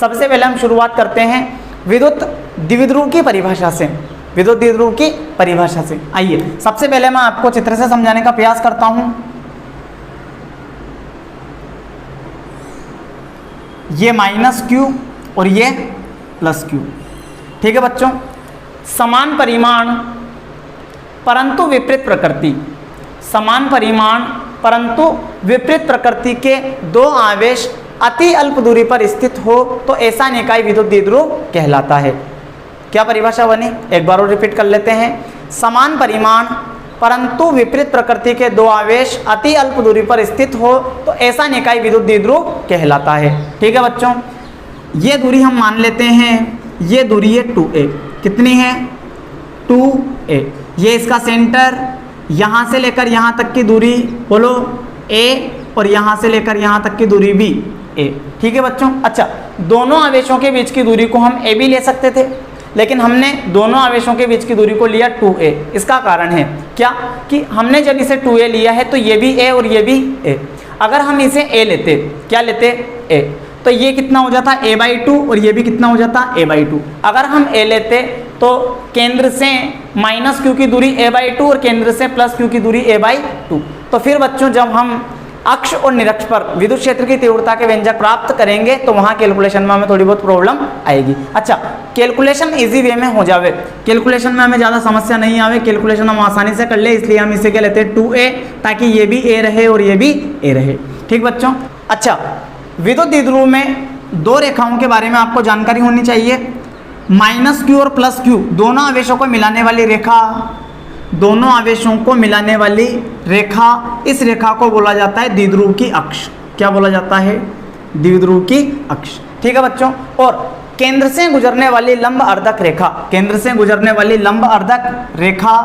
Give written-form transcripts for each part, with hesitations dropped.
सबसे पहले हम शुरुआत करते हैं विद्युत द्विध्रुव की परिभाषा से। विद्युत द्विध्रुव की परिभाषा से आइए सबसे पहले मैं आपको चित्र से समझाने का प्रयास करता हूं। ये -q और ये +q। ठीक है बच्चों, समान परिमाण परंतु विपरीत प्रकृति, समान परिमाण परंतु विपरीत प्रकृति के दो आवेश अति अल्प दूरी पर स्थित हो तो ऐसा निकाय विद्युत द्विध्रुव कहलाता है। क्या परिभाषा बनी, एक बार और रिपीट कर लेते हैं। समान परिमाण परंतु विपरीत प्रकृति के दो आवेश अति अल्प दूरी पर स्थित हो तो ऐसा निकाय विद्युत द्विध्रुव कहलाता है। ठीक है बच्चों, ये दूरी हम मान लेते हैं, ये दूरी है 2a। कितनी है, 2a। ये इसका सेंटर, यहाँ से लेकर यहाँ तक की दूरी बोलो a, और यहाँ से लेकर यहाँ तक की दूरी भी a। ठीक है बच्चों, अच्छा दोनों आवेशों के बीच की दूरी को हम a भी ले सकते थे, लेकिन हमने दोनों आवेशों के बीच की दूरी को लिया 2a। इसका कारण है क्या कि हमने जब इसे 2a लिया है तो ये भी a और ये भी a। अगर हम इसे a लेते, क्या लेते, a, तो ये कितना हो जाता a/2 और ये भी कितना हो जाता a/2। अगर हम a लेते तो केंद्र से -q की दूरी a/2 और केंद्र से +q की दूरी a/2। तो फिर बच्चों जब हम अक्ष और निरक्ष पर विद्युत क्षेत्र की तीव्रता के व्यंजक प्राप्त करेंगे तो वहां कैलकुलेशन में हमें थोड़ी बहुत प्रॉब्लम आएगी। अच्छा, कैलकुलेशन इजी वे में हो जावे, कैलकुलेशन में हमें ज़्यादा समस्या नहीं आवे, कैलकुलेशन हम आसानी से कर ले, इसलिए हम इसे क्या लेते हैं 2a, ताकि ये भी a रहे और ये भी a रहे। ठीक बच्चों, अच्छा विद्युत द्विध्रुव में दो रेखाओं के बारे में आपको जानकारी होनी चाहिए। -q और +q दोनों आवेशों को मिलाने वाली रेखा, दोनों आवेशों को मिलाने वाली रेखा, इस रेखा को बोला जाता है द्विध्रुव की अक्ष। क्या बोला जाता है, द्विध्रुव की अक्ष। ठीक है बच्चों, और केंद्र से गुजरने वाली लंब अर्धक रेखा, केंद्र से गुजरने वाली लंब अर्धक रेखा,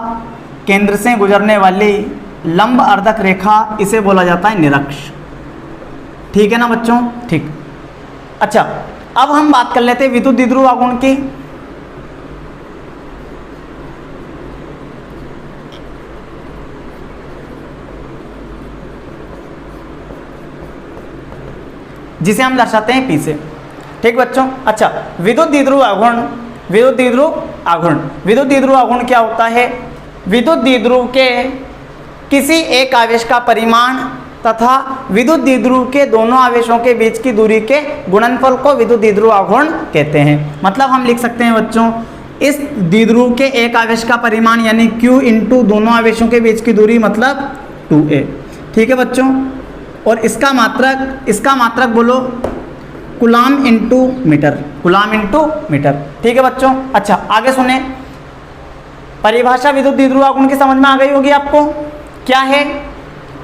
केंद्र से गुजरने वाली लंब अर्धक रेखा, इसे बोला जाता है निरक्ष। ठीक है ना बच्चों, ठीक। अच्छा अब हम बात कर लेते हैं विद्युत द्विध्रुव आघूर्ण की। जिसे हम दर्शाते हैं P से। ठीक बच्चों, अच्छा विद्युत द्विध्रुव आघूर्ण, विद्युत द्विध्रुव आघूर्ण, विद्युत द्विध्रुव आघूर्ण क्या होता है, विद्युत द्विध्रुव के किसी एक आवेश का परिमाण तथा विद्युत द्विध्रुव के दोनों आवेशों के बीच की दूरी के गुणनफल को विद्युत द्विध्रुव आघूर्ण कहते हैं। मतलब हम लिख सकते हैं बच्चों, इस द्विध्रुव के एक आवेश का परिमाण यानी q इंटू दोनों आवेशों के बीच की दूरी मतलब 2a। ठीक है बच्चों, और इसका मात्रक बोलो coulomb into metre, coulomb into metre. ठीक है बच्चों, अच्छा आगे सुने, परिभाषा विद्युत द्विध्रुव आघूर्ण की समझ में आ गई होगी आपको। क्या है,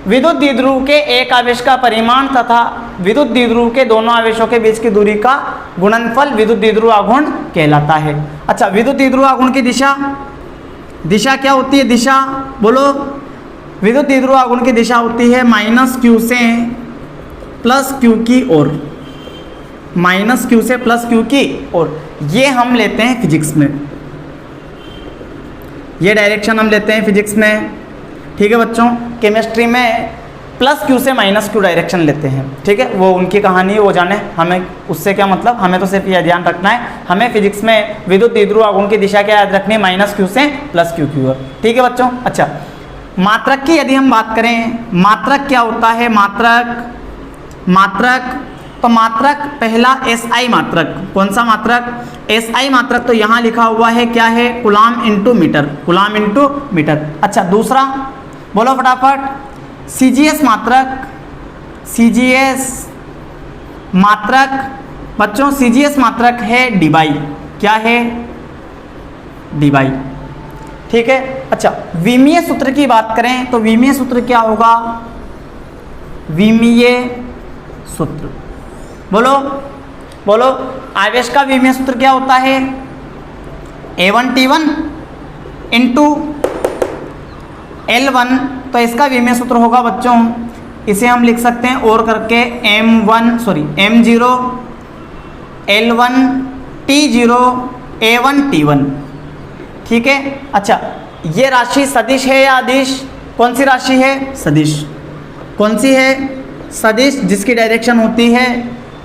विद्युत द्विध्रुव के एक आवेश का परिमाण तथा विद्युत द्विध्रुव के दोनों आवेशों के बीच की दूरी का गुणनफल विद्युत द्विध्रुव आघूर्ण कहलाता है। अच्छा विद्युत द्विध्रुव आघूर्ण की दिशा, दिशा क्या होती है, दिशा बोलो, विद्युत द्विध्रुव आघूर्ण की दिशा होती है -q से +q की ओर, -q से +q की ओर। ये हम लेते हैं फिजिक्स में, ये डायरेक्शन हम लेते हैं फिजिक्स में। ठीक है बच्चों, केमिस्ट्री में +q से -q डायरेक्शन लेते हैं। ठीक है, वो उनकी कहानी है, वो जाने, हमें उससे क्या मतलब, हमें तो सिर्फ यह ध्यान रखना है, हमें फिजिक्स में विद्युत द्विध्रुव आघूर्ण की दिशा क्या याद रखनी है, -q से +q की ओर। ठीक है बच्चों, अच्छा मात्रक की यदि हम बात करें, मात्रक क्या होता है, मात्रक तो मात्रक पहला SI मात्रक, कौन सा मात्रक, SI मात्रक तो यहाँ लिखा हुआ है, क्या है, coulomb into metre, coulomb into metre. अच्छा दूसरा बोलो फटाफट, CGS मात्रक, CGS मात्रक बच्चों, CGS मात्रक है dY, क्या है, dY। ठीक है, अच्छा विमीय सूत्र की बात करें तो विमीय सूत्र क्या होगा, विमीय सूत्र बोलो बोलो, आवेश का विमीय सूत्र क्या होता है, A1T1 इंटू L1, तो इसका विमीय सूत्र होगा बच्चों, इसे हम लिख सकते हैं और करके M0 L1 T0 A1T1। ठीक है, अच्छा ये राशि सदिश है या अदिश, कौन सी राशि है, सदिश। कौन सी है, सदिश, जिसकी डायरेक्शन होती है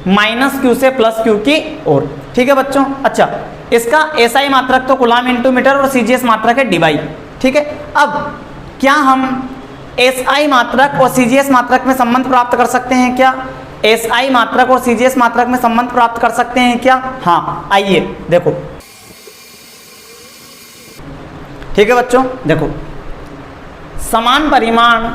माइनस क्यू से प्लस क्यू की ओर। ठीक है बच्चों। अच्छा, इसका एसआई मात्रक तो कूलाम इंटू मीटर और सीजीएस मात्रक है डीवाई। ठीक है, अब क्या हम एसआई मात्रक और सीजीएस मात्रक में संबंध प्राप्त कर सकते हैं क्या? एसआई मात्रक और सीजीएस मात्रक में संबंध प्राप्त कर सकते हैं क्या? हाँ, आइए देखो। ठीक है बच्चों, देखो, समान परिमाण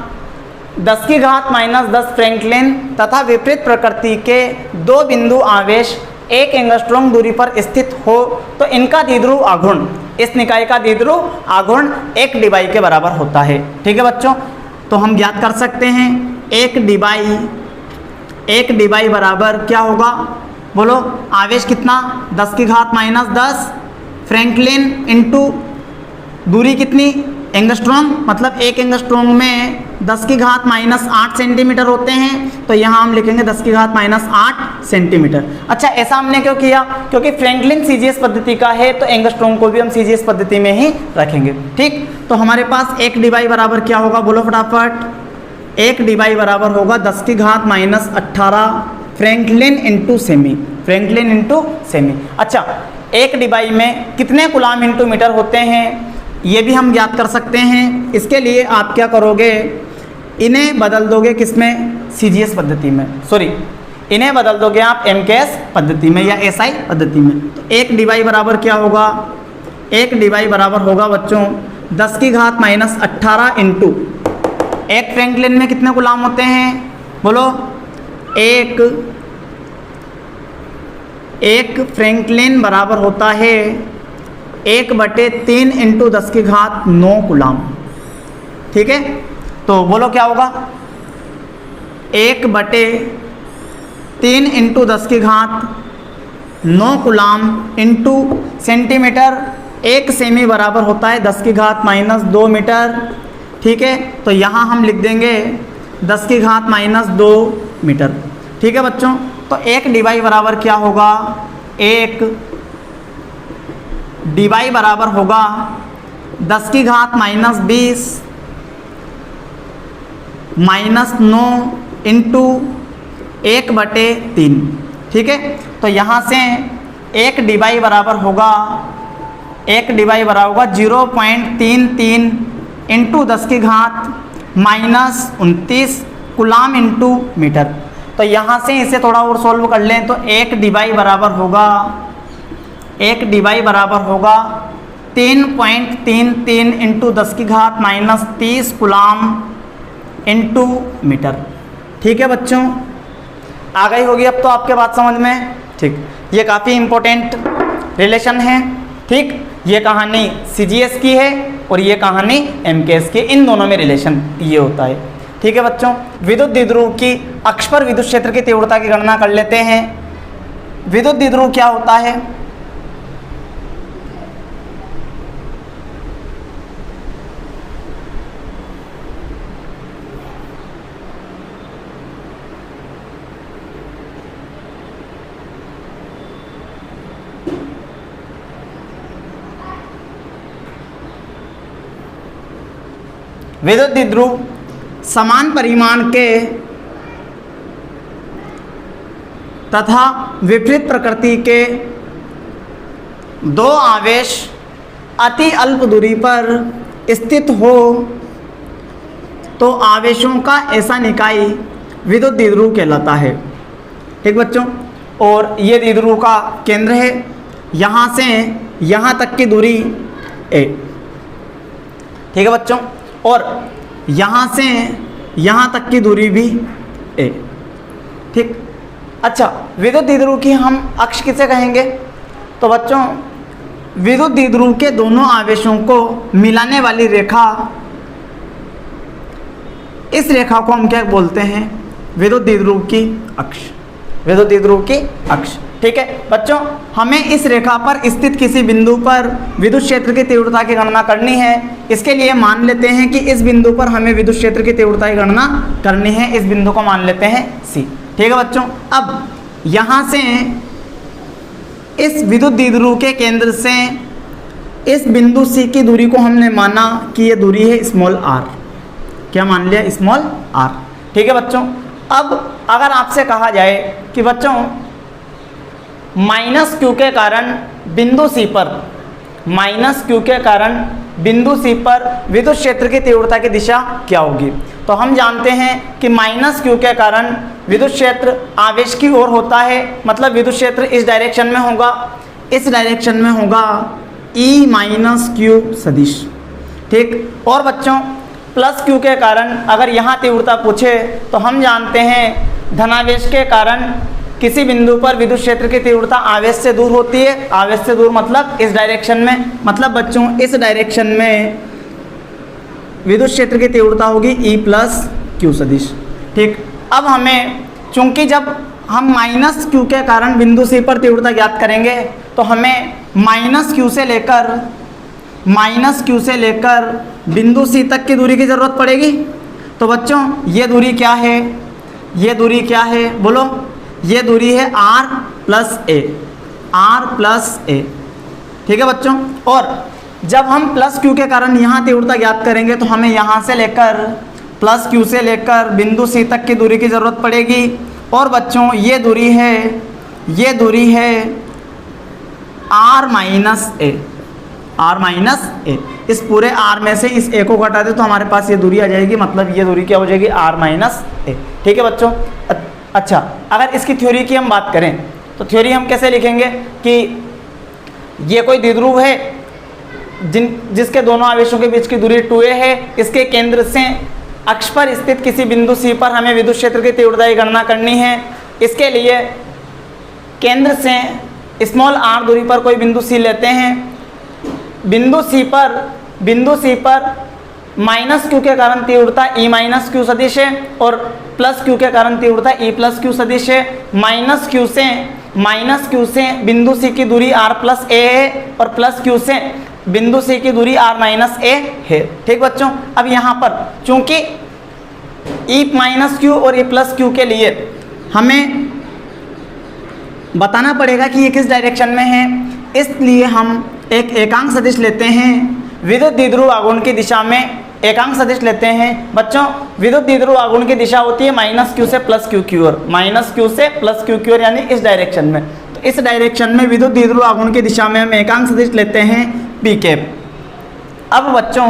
10 की घात -10 फ्रैंकलिन तथा विपरीत प्रकृति के दो बिंदु आवेश 1 एंगस्ट्रॉम दूरी पर स्थित हो तो इनका द्विध्रुव आघूर्ण, इस निकाय का द्विध्रुव आघूर्ण 1 डीवाई के बराबर होता है। ठीक है बच्चों, तो हम ज्ञात कर सकते हैं 1 डीवाई बराबर क्या होगा? बोलो, आवेश कितना? 10 की घात -10 फ्रैंकलिन इंटू दूरी कितनी? एंगस्ट्रॉम, मतलब 1 एंगस्ट्रॉम में 10 की घात -8 सेंटीमीटर होते हैं, तो यहाँ हम लिखेंगे 10 की घात -8 सेंटीमीटर। अच्छा, ऐसा हमने क्यों किया? क्योंकि फ्रैंकलिन सीजीएस पद्धति का है, तो एंगस्ट्रॉम को भी हम सीजीएस पद्धति में ही रखेंगे। ठीक, तो हमारे पास 1 डीवाई बराबर क्या होगा? बोलो फटाफट। 1 डीवाई बराबर होगा 10 की घात -18 Franklin into semi, Franklin into semi. अच्छा, 1 डीवाई में कितने कूलाम इंटू मीटर होते हैं, ये भी हम ज्ञात कर सकते हैं। इसके लिए आप क्या करोगे? इन्हें बदल दोगे किसमें? सीजीएस पद्धति में, सॉरी, इन्हें बदल दोगे आप एमकेएस पद्धति में या एसआई पद्धति में। तो 1 डीवाई बराबर क्या होगा? 1 डीवाई बराबर होगा बच्चों 10 की घात -18 इंटू 1 फ्रैंकलिन में कितने गुलाम होते हैं? बोलो, एक फ्रैंकलिन बराबर होता है 1/3 इंटू 10 की घात 9 कूलाम। ठीक है, तो बोलो क्या होगा? 1/3 इंटू 10 की घात 9 कूलाम इंटू सेंटीमीटर। 1 सेमी बराबर होता है 10 की घात -2 मीटर। ठीक है, तो यहाँ हम लिख देंगे 10 की घात -2 मीटर। ठीक है बच्चों, तो 1 डीवाई बराबर क्या होगा? 1 डीवाई बराबर होगा 10 की घात -20 -9 इंटू 1/3। ठीक है, तो यहाँ से 1 डीवाई बराबर होगा 0.33 इंटू 10 की घात -29 कूलाम इंटू मीटर। तो यहाँ से इसे थोड़ा और सॉल्व कर लें तो 1 डीवाई बराबर होगा 3.33 इंटू 10 की घात -30 कूलाम इंटू मीटर। ठीक है बच्चों, आ गई होगी अब तो आपके बात समझ में। ठीक, ये काफ़ी इम्पोर्टेंट रिलेशन है। ठीक, ये कहानी सीजीएस की है और ये कहानी एमकेएस की, इन दोनों में रिलेशन ये होता है। ठीक है बच्चों, विद्युत द्विध्रुव की अक्ष पर विद्युत क्षेत्र की तीव्रता की गणना कर लेते हैं। विद्युत द्विध्रुव क्या होता है? विद्युत द्विध्रुव समान परिमाण के तथा विपरीत प्रकृति के दो आवेश अति अल्प दूरी पर स्थित हो तो आवेशों का ऐसा निकाय विद्युत द्विध्रुव कहलाता है। ठीक बच्चों, और ये द्विध्रुव का केंद्र है, यहाँ से यहाँ तक की दूरी ए। ठीक है बच्चों, और यहाँ से यहाँ तक की दूरी भी ए। ठीक, अच्छा, विद्युत द्विध्रुव की हम अक्ष किसे कहेंगे? तो बच्चों, विद्युत द्विध्रुव के दोनों आवेशों को मिलाने वाली रेखा, इस रेखा को हम क्या बोलते हैं? विद्युत द्विध्रुव की अक्ष, विद्युत द्विध्रुव की अक्ष। ठीक है बच्चों, हमें इस रेखा पर स्थित किसी बिंदु पर विद्युत क्षेत्र की तीव्रता की गणना करनी है। इसके लिए मान लेते हैं कि इस बिंदु पर हमें विद्युत क्षेत्र की तीव्रता की गणना करनी है। इस बिंदु को मान लेते हैं सी। ठीक है बच्चों, अब यहाँ से इस विद्युत द्विध्रुव के केंद्र से इस बिंदु सी की दूरी को हमने माना कि ये दूरी है स्मॉल आर। क्या मान लिया? Small R. ठीक है बच्चों, अब अगर आपसे कहा जाए कि बच्चों माइनस क्यू के कारण बिंदु सी पर, माइनस क्यू के कारण बिंदु सी पर विद्युत क्षेत्र की तीव्रता की दिशा क्या होगी। तो हम जानते हैं कि माइनस क्यू के कारण विद्युत क्षेत्र आवेश की ओर होता है, मतलब विद्युत क्षेत्र इस डायरेक्शन में होगा, इस डायरेक्शन में होगा E माइनस क्यू सदिश, ठीक। और बच्चों प्लस क्यू के कारण अगर यहाँ तीव्रता पूछे तो हम जानते हैं धनावेश के कारण किसी बिंदु पर विद्युत क्षेत्र की तीव्रता आवेश से दूर होती है, आवेश से दूर मतलब इस डायरेक्शन में, मतलब बच्चों इस डायरेक्शन में विद्युत क्षेत्र की तीव्रता होगी E प्लस क्यू सदिश, ठीक। अब हमें चूंकि जब हम माइनस क्यू के कारण बिंदु सी पर तीव्रता ज्ञात करेंगे तो हमें माइनस क्यू से लेकर बिंदु सी तक की दूरी की ज़रूरत पड़ेगी। तो बच्चों ये दूरी क्या है, ये दूरी क्या है बोलो, ये दूरी है r प्लस ए, ठीक है बच्चों। और जब हम प्लस क्यू के कारण यहाँ तीव्रता ज्ञात करेंगे तो हमें यहाँ से लेकर प्लस क्यू से लेकर बिंदु सी तक की दूरी की ज़रूरत पड़ेगी। और बच्चों ये दूरी है r माइनस ए, इस पूरे r में से इस a को घटा दे तो हमारे पास ये दूरी आ जाएगी, मतलब ये दूरी क्या हो जाएगी r माइनस ए, ठीक है बच्चों। अच्छा अगर इसकी थ्योरी की हम बात करें तो थ्योरी हम कैसे लिखेंगे कि ये कोई द्विध्रुव है जिसके दोनों आवेशों के बीच की दूरी 2a है, इसके केंद्र से अक्ष पर स्थित किसी बिंदु C पर हमें विद्युत क्षेत्र की तीव्रता की गणना करनी है। इसके लिए केंद्र से स्मॉल r दूरी पर कोई बिंदु C लेते हैं। बिंदु C पर माइनस क्यू के कारण तीव्रता E माइनस क्यू सदिश है और प्लस क्यू के कारण तीव्रता E प्लस क्यू सदिश है। माइनस क्यू से बिंदु C की दूरी r प्लस ए है और प्लस क्यू से बिंदु C की दूरी r माइनस ए है, ठीक बच्चों। अब यहाँ पर चूंकि E माइनस क्यू और E प्लस क्यू के लिए हमें बताना पड़ेगा कि ये किस डायरेक्शन में है, इसलिए हम एक एकांक सदिश लेते हैं विद्युत द्विध्रुव आघूर्ण की दिशा में। एकांक सदिश लेते हैं बच्चों, विद्युत द्विध्रुव आघूर्ण की दिशा होती है माइनस क्यू से प्लस क्यू की ओर, माइनस क्यू से प्लस क्यू की ओर यानी इस डायरेक्शन में। तो इस डायरेक्शन में विद्युत द्विध्रुव आघूर्ण की दिशा में हम एकांक सदिश लेते हैं पी कैप। अब बच्चों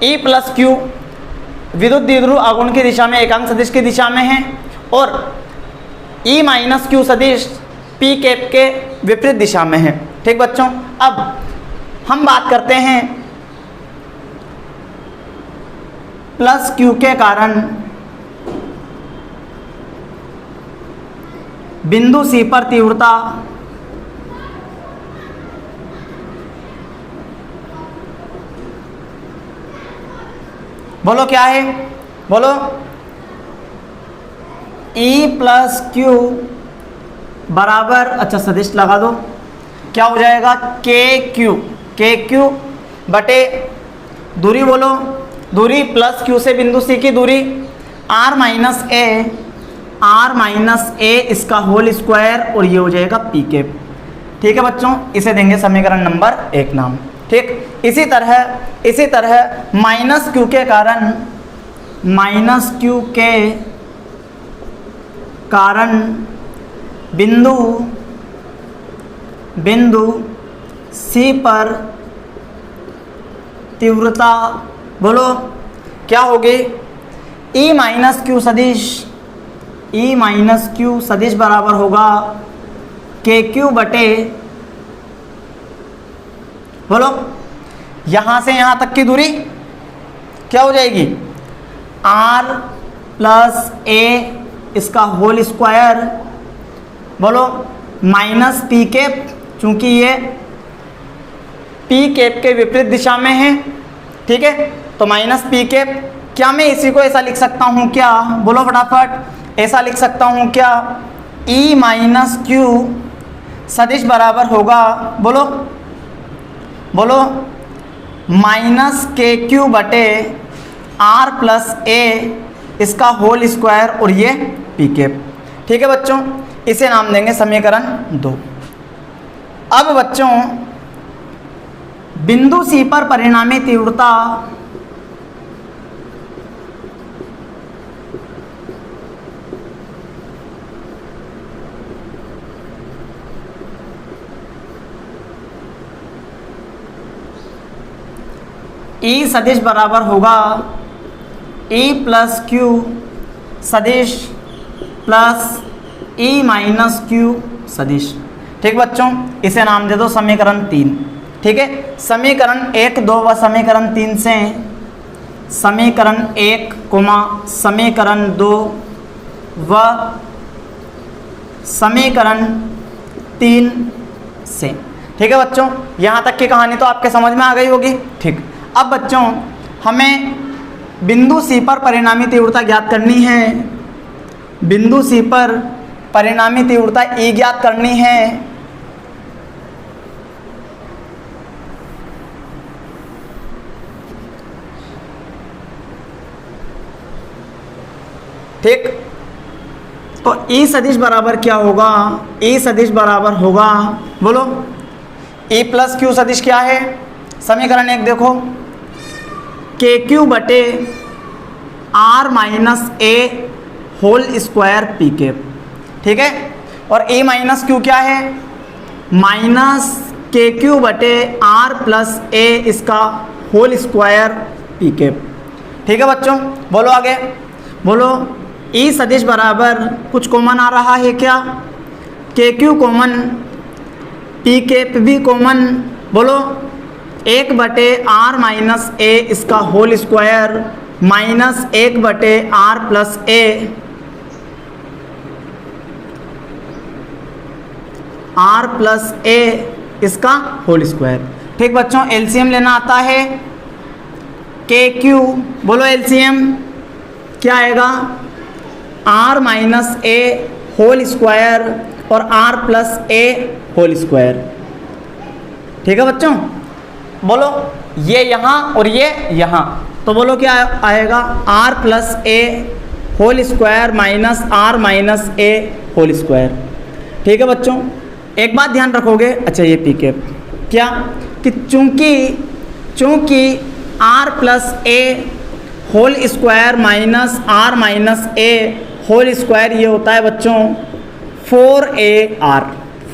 E प्लस क्यू विद्युत द्विध्रुव आघूर्ण की दिशा में एकांक सदिश की दिशा में है और E माइनस क्यू सदिश पी कैप के विपरीत दिशा में है, ठीक बच्चों। अब हम बात करते हैं प्लस क्यू के कारण बिंदु सी पर तीव्रता बोलो क्या है, बोलो E प्लस क्यू बराबर, अच्छा सदिश लगा दो, क्या हो जाएगा के क्यू बटे दूरी, बोलो दूरी प्लस क्यू से बिंदु सी की दूरी r माइनस ए इसका होल स्क्वायर और ये हो जाएगा पी कैप, ठीक है बच्चों। इसे देंगे समीकरण नंबर 1 नाम, ठीक। इसी तरह माइनस क्यू के कारण बिंदु सी पर तीव्रता बोलो क्या होगी, E माइनस क्यू सदिश बराबर होगा के क्यू बटे, बोलो यहाँ से यहाँ तक की दूरी क्या हो जाएगी r प्लस ए इसका होल स्क्वायर, बोलो माइनस पी कैप, चूंकि ये पी कैप के विपरीत दिशा में है, ठीक है। तो माइनस पी कैप, क्या मैं इसी को ऐसा लिख सकता हूँ क्या, बोलो फटाफट, ऐसा लिख सकता हूँ क्या, E माइनस क्यू सदिश बराबर होगा, बोलो माइनस के क्यू बटे r प्लस ए इसका होल स्क्वायर और ये पी कैप, ठीक है बच्चों। इसे नाम देंगे समीकरण 2। अब बच्चों बिंदु सी पर परिणामी तीव्रता ई सदिश बराबर होगा ई प्लस क्यू सदिश प्लस ई माइनस क्यू सदिश। ठीक बच्चों, इसे नाम दे दो समीकरण 3। ठीक है, समीकरण 1, 2 व समीकरण 3 से समीकरण 1, समीकरण 2 व समीकरण 3 से। ठीक है बच्चों, यहाँ तक की कहानी तो आपके समझ में आ गई होगी। ठीक, अब बच्चों हमें बिंदु सी पर परिणामी तीव्रता ज्ञात करनी है। बिंदु सी पर परिणामी तीव्रता ई ज्ञात करनी है। ठीक, तो ई सदिश बराबर क्या होगा? ई सदिश बराबर होगा, बोलो, ई प्लस क्यू सदिश क्या है? समीकरण 1 देखो, के क्यू बटे आर माइनस ए होल स्क्वायर पी के। ठीक है, और ए माइनस क्यू क्या है? माइनस के क्यू बटे आर प्लस ए इसका होल स्क्वायर पी के। ठीक है बच्चों, बोलो आगे, बोलो, ई सदिश बराबर कुछ कॉमन आ रहा है क्या? के क्यू कॉमन, पी के भी कॉमन, बोलो, 1 बटे आर माइनस ए इसका होल स्क्वायर माइनस 1 बटे r plus a, r plus a इसका होल स्क्वायर। ठीक बच्चों, एलसीएम लेना आता है। के क्यू, बोलो एलसीएम क्या आएगा? आर माइनस ए होल स्क्वायर और आर प्लस ए होल स्क्वायर। ठीक है बच्चों, बोलो, ये यहाँ और ये यहाँ, तो बोलो क्या आएगा? R plus A whole square minus are minus A whole square. ठीक है बच्चों, एक बात ध्यान रखोगे, अच्छा ये पी के क्या कि चूंकि R plus A whole square minus are minus A whole square ये होता है बच्चों 4AR,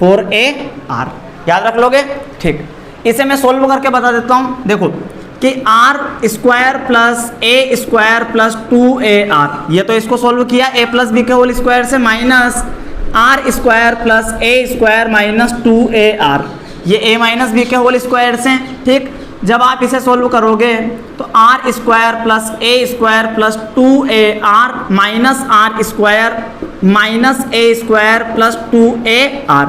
4AR याद रख लोगे। ठीक, इसे मैं सोल्व करके बता देता हूँ। देखो कि आर स्क्वायर प्लस ए स्क्वायर प्लस 2AR, ये तो इसको सोल्व किया ए प्लस बी के होल स्क्वायर से, माइनस आर स्क्वायर प्लस ए स्क्वायर माइनस 2AR, ये ए माइनस बी के होल स्क्वायर से। ठीक, जब आप इसे सोल्व करोगे तो R square plus A square plus 2AR minus R square minus A square plus 2AR,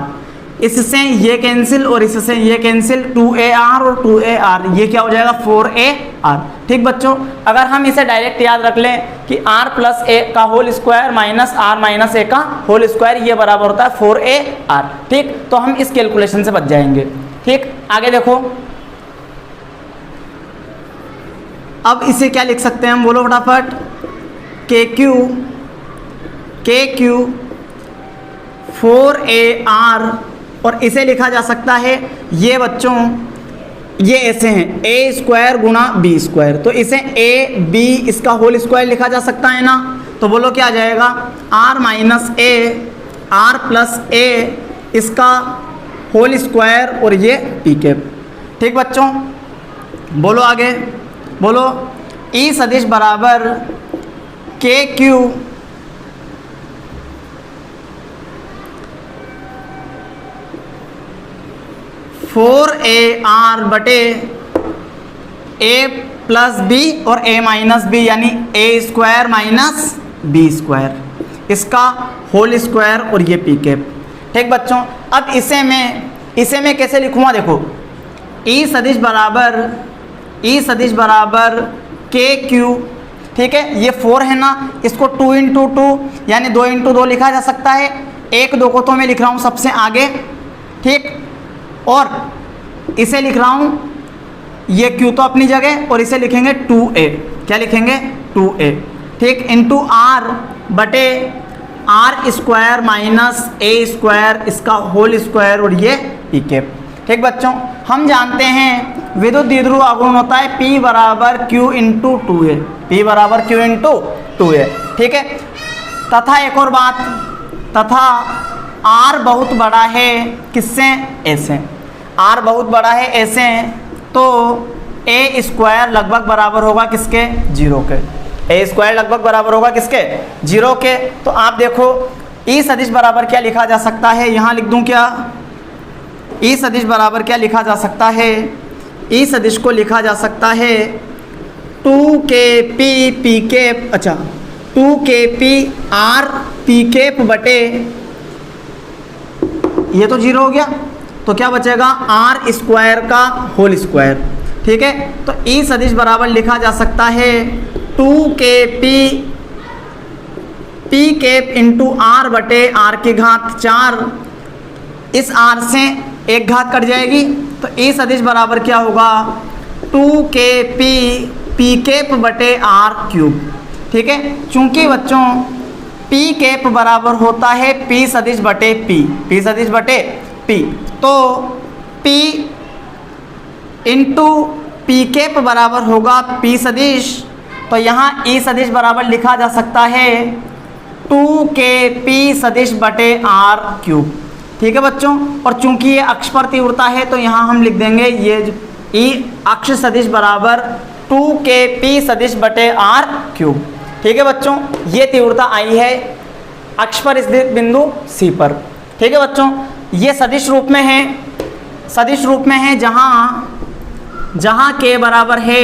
इससे ये कैंसिल और इससे ये कैंसिल, 2AR और 2AR, ये क्या हो जाएगा? 4AR। ठीक बच्चों, अगर हम इसे डायरेक्ट याद रख लें कि r प्लस ए का whole square minus are minus a का होल स्क्वायर, ये बराबर होता है 4AR। ठीक, तो हम इस कैलकुलेशन से बच जाएंगे। ठीक, आगे देखो, अब इसे क्या लिख सकते हैं हम, बोलो फटाफट, के क्यू 4AR, और इसे लिखा जा सकता है, ये बच्चों ये ऐसे हैं ए स्क्वायर गुणा बी स्क्वायर, तो इसे ए बी इसका होल स्क्वायर लिखा जा सकता है ना। तो बोलो क्या आ जाएगा? R minus a r plus a इसका होल स्क्वायर और ये पी के। ठीक बच्चों, बोलो आगे, बोलो, ई सदिश बराबर के क्यू फोर AR बटे ए प्लस बी और ए माइनस बी, यानी ए स्क्वायर माइनस बी स्क्वायर, इसका होल स्क्वायर और ये पी के। ठीक बच्चों, अब इसे मैं कैसे लिखूँगा? देखो, ई सदिश बराबर के क्यू, ठीक है, ये 4 है ना, इसको 2 इंटू 2 यानी 2 इंटू 2 लिखा जा सकता है। 1 2 को तो मैं लिख रहा हूँ सबसे आगे। ठीक, और इसे लिख रहा हूँ, ये क्यू तो अपनी जगह, और इसे लिखेंगे 2A, क्या लिखेंगे? 2A। ठीक, इंटू आर बटे are square minus A square इसका होल स्क्वायर और ये पी के। ठीक बच्चों, हम जानते हैं विद्युत द्विध्रुव आघूर्ण होता है P बराबर Q इंटू 2A, P बराबर Q इंटू 2A। ठीक है, तथा एक और बात, तथा R बहुत बड़ा है किससे? ऐसे, R बहुत बड़ा है ऐसे, तो ए स्क्वायर लगभग बराबर होगा किसके, 0 के। ए स्क्वायर लगभग बराबर होगा किसके, 0 के। तो आप देखो ई सदिश बराबर क्या लिखा जा सकता है, यहाँ लिख दूँ क्या, ई सदिश बराबर क्या लिखा जा सकता है, ई सदिश को लिखा जा सकता है 2kp p कैप, अच्छा 2kp r p कैप बटे, ये तो 0 हो गया, तो क्या बचेगा आर स्क्वायर का होल स्क्वायर। ठीक है, तो ई सदिश बराबर लिखा जा सकता है 2kp p cap into R बटे आर की घात 4, इस आर से एक घात कट जाएगी, तो ई सदिश बराबर क्या होगा 2kp p कैप बटे आर क्यूब। ठीक है, चूंकि बच्चों p कैप बराबर होता है p सदिश बटे p सदिश बटे p, तो p इंटू p कैप बराबर होगा p सदिश, तो यहाँ e सदिश बराबर लिखा जा सकता है 2kp सदिश बटे r क्यूब। ठीक है बच्चों, और चूंकि ये अक्ष पर तीव्रता है तो यहाँ हम लिख देंगे ये e अक्ष सदिश बराबर 2kp सदिश बटे r क्यूब। ठीक है बच्चों, ये तीव्रता आई है अक्ष पर स्थित बिंदु C पर। ठीक है बच्चों, ये सदिश रूप में है, सदिश रूप में है जहाँ k बराबर है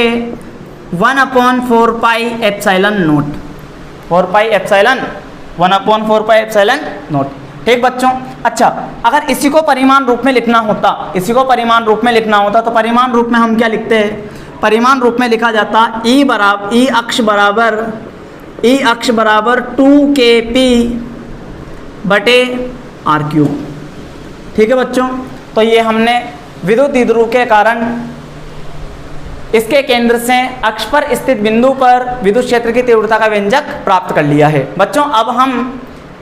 1/4 pi epsilon note, 4 pi epsilon 1/4 pi epsilon note. ठीक बच्चों, अच्छा अगर इसी को परिमाण रूप में लिखना होता, इसी को परिमाण रूप में लिखना होता तो परिमाण रूप में हम क्या लिखते हैं, परिमाण रूप में लिखा जाता ई अक्ष बराबर 2kp बटे आर क्यूब। ठीक है बच्चों, तो ये हमने विद्युत द्विध्रुव के कारण इसके केंद्र से अक्ष पर स्थित बिंदु पर विद्युत क्षेत्र की तीव्रता का व्यंजक प्राप्त कर लिया है। बच्चों अब हम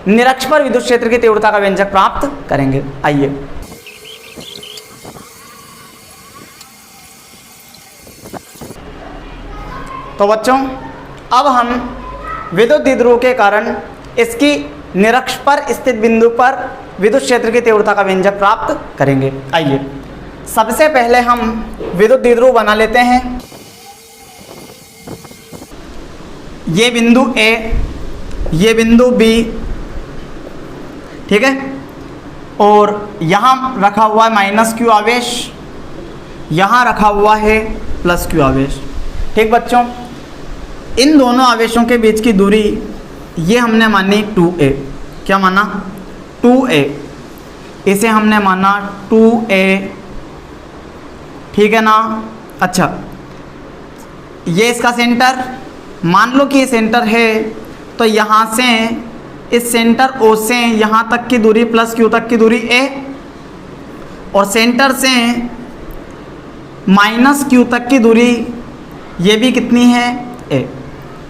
निरक्ष पर विद्युत क्षेत्र की तीव्रता का व्यंजक प्राप्त करेंगे। आइए, तो बच्चों अब हम विद्युत द्विध्रुव के कारण इसकी निरक्ष पर स्थित बिंदु पर विद्युत क्षेत्र की तीव्रता का व्यंजक प्राप्त करेंगे। आइए, सबसे पहले हम विद्युत द्विध्रुव बना लेते हैं। ये बिंदु A, ये बिंदु B, ठीक है, और यहाँ रखा हुआ है -q आवेश, यहाँ रखा हुआ है +q आवेश। ठीक बच्चों, इन दोनों आवेशों के बीच की दूरी ये हमने मानी 2a, क्या माना 2a, इसे हमने माना 2a। ठीक है ना। अच्छा, ये इसका सेंटर, मान लो कि ये सेंटर है, तो यहाँ से इस सेंटर O से यहाँ तक की दूरी +q तक की दूरी a, और सेंटर से -q तक की दूरी ये भी कितनी है a।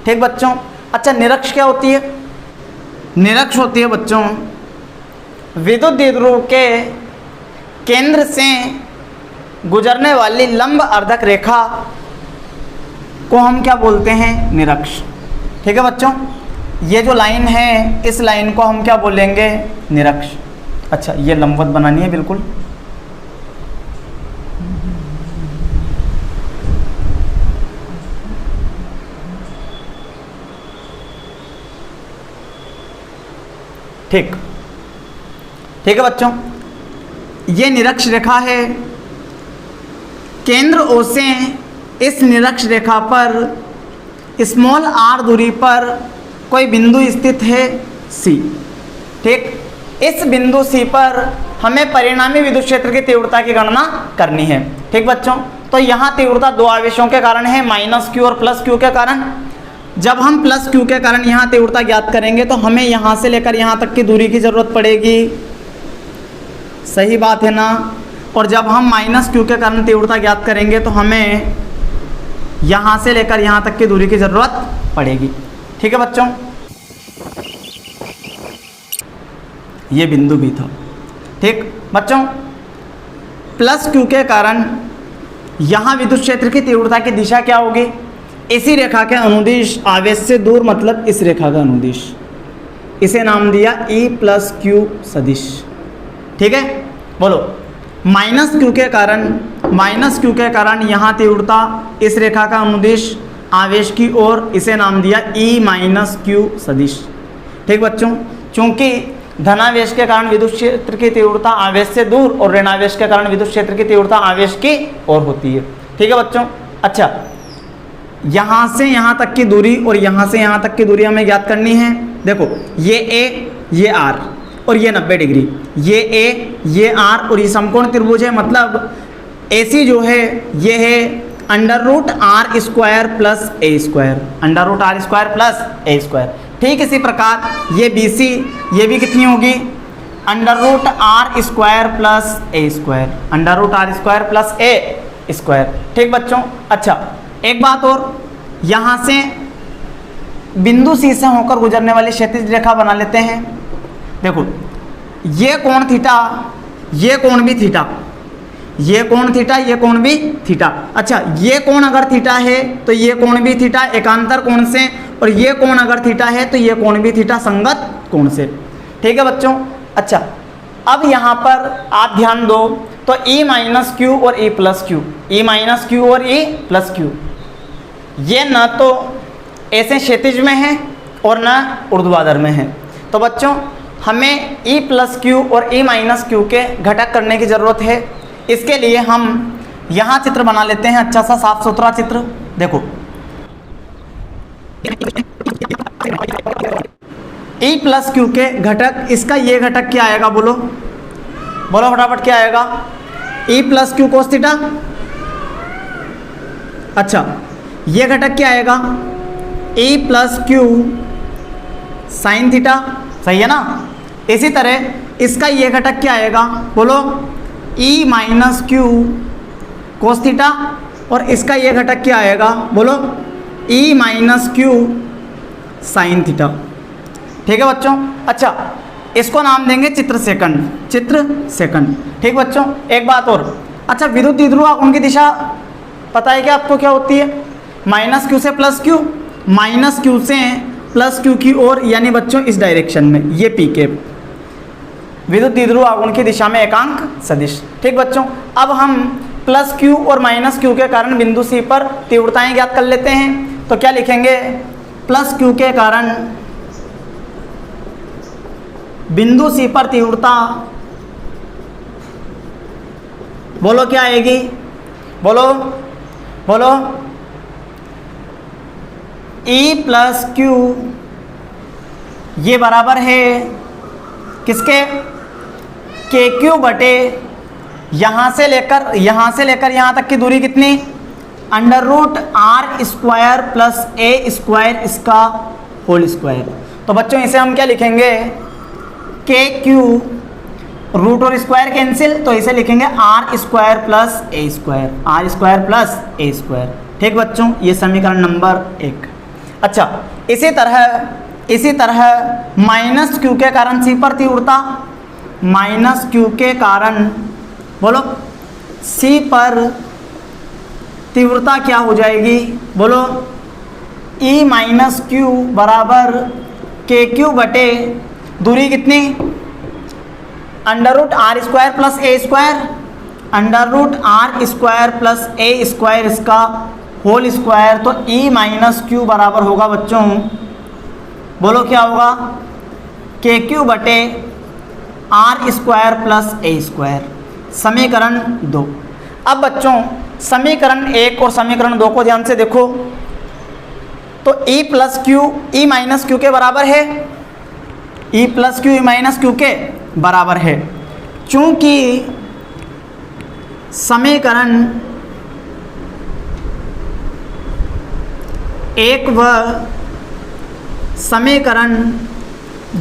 ठीक बच्चों, अच्छा निरक्ष क्या होती है, निरक्ष होती है बच्चों विद्युत द्विध्रुव के केंद्र से गुजरने वाली लंब अर्धक रेखा को हम क्या बोलते हैं, निरक्ष। ठीक है बच्चों, ये जो लाइन है इस लाइन को हम क्या बोलेंगे, निरक्ष। अच्छा, ये लंबवत बनानी है बिल्कुल। ठीक, ठीक है बच्चों, ये निरक्ष रेखा है। केंद्र O से इस निरक्ष रेखा पर स्मॉल r दूरी पर कोई बिंदु स्थित है C। ठीक, इस बिंदु C पर हमें परिणामी विद्युत क्षेत्र की तीव्रता की गणना करनी है। ठीक बच्चों, तो यहाँ तीव्रता दो आवेशों के कारण है, -q और +q के कारण। जब हम +q के कारण यहाँ तीव्रता ज्ञात करेंगे तो हमें यहाँ से लेकर यहाँ तक की दूरी की ज़रूरत पड़ेगी, सही बात है ना। और जब हम -q के कारण तीव्रता ज्ञात करेंगे तो हमें यहाँ से लेकर यहाँ तक की दूरी की ज़रूरत पड़ेगी। ठीक है बच्चों, ये बिंदु भी था। ठीक बच्चों, +q के कारण यहाँ विद्युत क्षेत्र की तीव्रता की दिशा क्या होगी, इसी रेखा के अनुदिश आवेश से दूर, मतलब इस रेखा का अनुदिश, इसे नाम दिया E+q सदिश। ठीक है, बोलो -q के कारण माइनस क्यू के कारण यहाँ तीव्रता इस रेखा का अनुदिश आवेश की ओर, इसे नाम दिया ई माइनस क्यू सदिश। ठीक बच्चों, चूंकि धनावेश के कारण विद्युत क्षेत्र की तीव्रता आवेश से दूर और ऋणावेश के कारण विद्युत क्षेत्र की तीव्रता आवेश की ओर होती है। ठीक है बच्चों। अच्छा, यहाँ से यहाँ तक की दूरी और यहाँ से यहाँ तक की दूरी हमें ज्ञात करनी है। देखो, ये ए, ये आर और ये 90 डिग्री, ये ए, ये आर और ये समकोण त्रिभुज है। मतलब AC जो है ये है under root R square plus ए square, under root R square plus ए स्क्वायर। ठीक इसी प्रकार ये BC, ये भी कितनी होगी, under root R square plus ए square, under root R square plus ए स्क्वायर। ठीक बच्चों। अच्छा, एक बात और, यहाँ से बिंदु C से होकर गुजरने वाली क्षैतिज रेखा बना लेते हैं। देखो, ये कोण थीटा, ये कोण भी थीटा, ये कोण थीटा, ये कोण भी थीटा। अच्छा, ये कोण अगर थीटा है तो ये कोण भी थीटा एकांतर कोण से, और ये कोण अगर थीटा है तो ये कोण भी थीटा संगत कोण से। ठीक है बच्चों। अच्छा, अब यहाँ पर आप ध्यान दो तो E माइनस क्यू और E plus Q, E minus Q और E प्लस क्यू, ये न तो ऐसे क्षैतिज में है और न ऊर्ध्वाधर में है। तो बच्चों, हमें E प्लस क्यू और E माइनस क्यू के घटक करने की ज़रूरत है। इसके लिए हम यहाँ चित्र बना लेते हैं, अच्छा सा साफ सुथरा चित्र। देखो, E प्लस क्यू के घटक, इसका ये घटक क्या आएगा, बोलो बोलो फटाफट, क्या आएगा, E plus q cos theta. अच्छा, ये घटक क्या आएगा, E plus Q sine theta, सही है ना। इसी तरह इसका ये घटक क्या आएगा, बोलो, E minus q cos theta, और इसका ये घटक क्या आएगा, बोलो, E minus Q sine theta. ठीक है बच्चों। अच्छा, इसको नाम देंगे चित्र सेकंड, चित्र सेकंड। ठीक बच्चों। एक बात और, अच्छा, विद्युत द्विध्रुव उनकी दिशा पता है क्या आपको, क्या होती है, माइनस क्यू से प्लस क्यू, माइनस क्यू से प्लस क्यू की ओर, यानी बच्चों इस डायरेक्शन में, ये पी के विद्युत द्विध्रुव आघूर्ण की दिशा में एकांक सदिश। ठीक बच्चों। अब हम प्लस क्यू और माइनस क्यू के कारण बिंदु सी पर तीव्रताएं ज्ञात कर लेते हैं। तो क्या लिखेंगे, प्लस क्यू के कारण बिंदु सी पर तीव्रता, बोलो क्या आएगी, बोलो बोलो, E प्लस क्यू, ये बराबर है किसके, के क्यू बटे यहाँ से लेकर यहाँ तक की दूरी कितनी, under root R square plus ए स्क्वायर, इसका होल स्क्वायर। तो बच्चों इसे हम क्या लिखेंगे, के क्यू, रूट और स्क्वायर कैंसिल, तो इसे लिखेंगे आर स्क्वायर प्लस ए स्क्वायर, आर स्क्वायर प्लस ए स्क्वायर। ठीक बच्चों, ये समीकरण नंबर 1। अच्छा, इसी तरह माइनस क्यू के कारण सी पर तीव्रता, माइनस क्यू के कारण, बोलो, सी पर तीव्रता क्या हो जाएगी, बोलो, E माइनस क्यू बराबर के क्यू बटे दूरी कितनी, under root R square plus ए square, under root R square plus ए स्क्वायर, इसका होल स्क्वायर। तो E माइनस क्यू बराबर होगा बच्चों, बोलो क्या होगा, के क्यू बटे are square plus A square. समीकरण 2। अब बच्चों समीकरण 1 और समीकरण 2 को ध्यान से देखो। तो E plus Q E minus Q के बराबर है, E plus Q E minus Q के बराबर है। चूंकि समीकरण 1 व समीकरण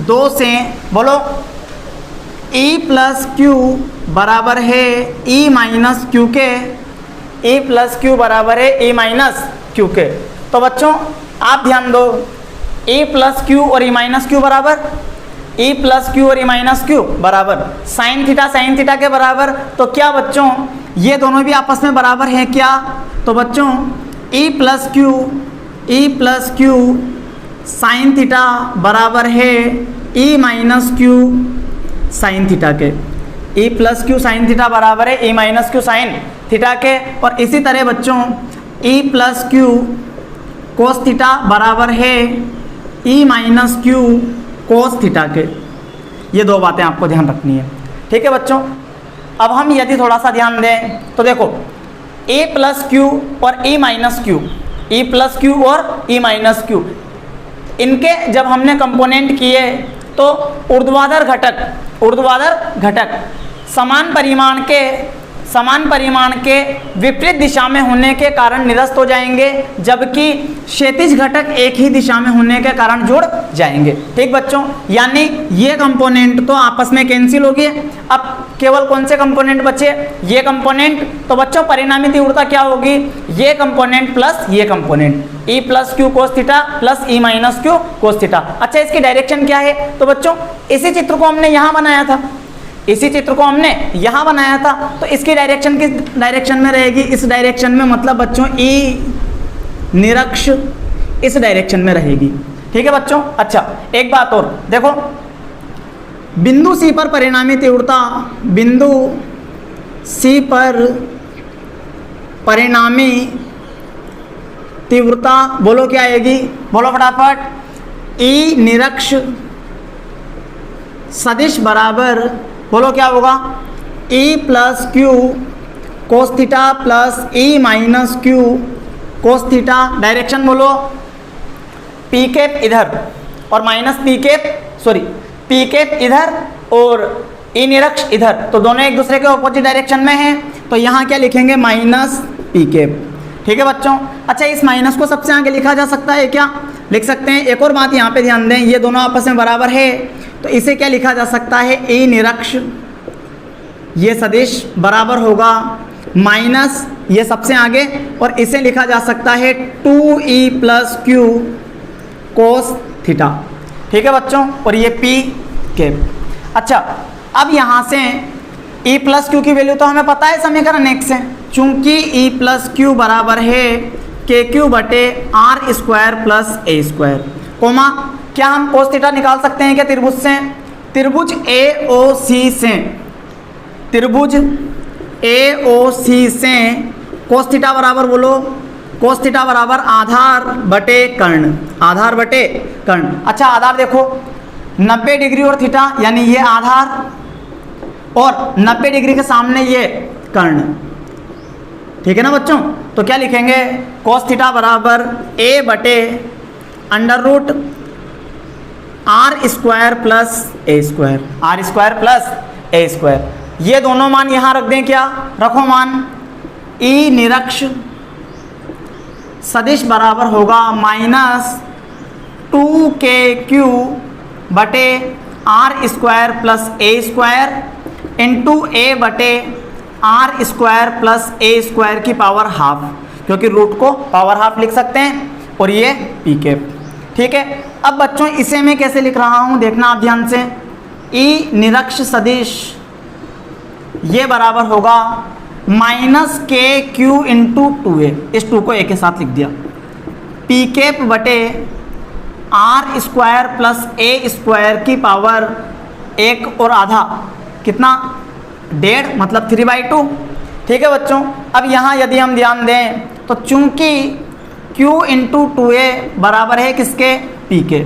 2 से, बोलो, E प्लस क्यू बराबर है E माइनस क्यू के, E प्लस क्यू बराबर है E माइनस क्यू के। तो बच्चों आप ध्यान दो, E प्लस क्यू और E माइनस क्यू बराबर, E प्लस क्यू और E माइनस क्यू बराबर साइन थीटा के बराबर। तो क्या बच्चों ये दोनों भी आपस में बराबर हैं क्या, तो बच्चों E plus Q sine theta बराबर है E minus Q sine theta के, E plus Q sine theta बराबर है E minus Q sine theta के। और इसी तरह बच्चों ई प्लस क्यू कोस थीटा बराबर है ई माइनस क्यू कोस थीटा के। ये दो बातें आपको ध्यान रखनी है, ठीक है बच्चों। अब हम यदि थोड़ा सा ध्यान दें तो देखो ए प्लस क्यू और e minus q, e plus q और ई माइनस क्यू, इनके जब हमने कंपोनेंट किए तो ऊर्ध्वाधर घटक समान परिमाण के विपरीत दिशा में होने के कारण निरस्त हो जाएंगे, जबकि क्षैतिज घटक एक ही दिशा में होने के कारण जुड़ जाएंगे। ठीक बच्चों, यानी ये कंपोनेंट तो आपस में कैंसिल हो गए। अब केवल कौन से कंपोनेंट बचे? ये कंपोनेंट। तो बच्चों परिणामी तीव्रता क्या होगी? ये कंपोनेंट प्लस ये component, e plus q cos theta plus e minus q cos theta. अच्छा, इसकी डायरेक्शन क्या है? तो बच्चों इसी चित्र को हमने यहाँ बनाया था, तो इसकी डायरेक्शन किस डायरेक्शन में रहेगी? इस डायरेक्शन में, मतलब बच्चों ई निरक्ष इस डायरेक्शन में रहेगी। ठीक है बच्चों। अच्छा, एक बात और देखो, बिंदु सी पर परिणामी तीव्रता, बिंदु सी पर परिणामी तीव्रता बोलो क्या आएगी? बोलो फटाफट। ई निरक्ष सदिश बराबर, बोलो क्या होगा? E plus q cos theta plus e minus q cos theta. Direction बोलो, पी कैप इधर और माइनस पी कैप इधर और ई निरक्ष इधर, तो दोनों एक दूसरे के ऑपोजिट डायरेक्शन में हैं, तो यहाँ क्या लिखेंगे? Minus P cap. ठीक है बच्चों। अच्छा, इस माइनस को सबसे आगे लिखा जा सकता है क्या? लिख सकते हैं। एक और बात यहाँ पे ध्यान दें, ये दोनों आपस में बराबर है, तो इसे क्या लिखा जा सकता है? ई निरक्ष ये सदिश बराबर होगा माइनस ये सबसे आगे, और इसे लिखा जा सकता है 2e plus q cos theta. ठीक है बच्चों, और ये पी कैप। अच्छा, अब यहाँ से e प्लस क्यू की वैल्यू तो हमें पता है समीकरण 1 से, चूंकि e प्लस क्यू बराबर है के क्यू बटे are square plus A square, comma क्या हम कोस थीटा निकाल सकते हैं क्या त्रिभुज से? त्रिभुज AOC से कोस थीटा बराबर, बोलो कोस थीटा बराबर आधार बटे कर्ण। अच्छा, आधार देखो 90 डिग्री और थीटा, यानी ये आधार और 90 डिग्री के सामने ये कर्ण। ठीक है ना बच्चों? तो क्या लिखेंगे? कोस थीटा बराबर a बटे under root R square plus ए स्क्वायर। ये दोनों मान यहाँ रख दें क्या? रखो मान। ई निरक्ष सदिश बराबर होगा माइनस 2kq बटे are square plus A square into a बटे are square plus A square की पावर हाफ, क्योंकि रूट को पावर हाफ लिख सकते हैं, और ये पी कैप। ठीक है। अब बच्चों इसे मैं कैसे लिख रहा हूँ देखना आप ध्यान से। ई निरक्ष सदिश ये बराबर होगा माइनस के क्यू इंटू 2a, इस 2 को a के साथ लिख दिया, पी कैप बटे are square plus A square की पावर 1 और आधा, कितना? 1.5, मतलब 3/2। ठीक है बच्चों। अब यहाँ यदि हम ध्यान दें तो चूंकि q इंटू 2a बराबर है किसके? p के।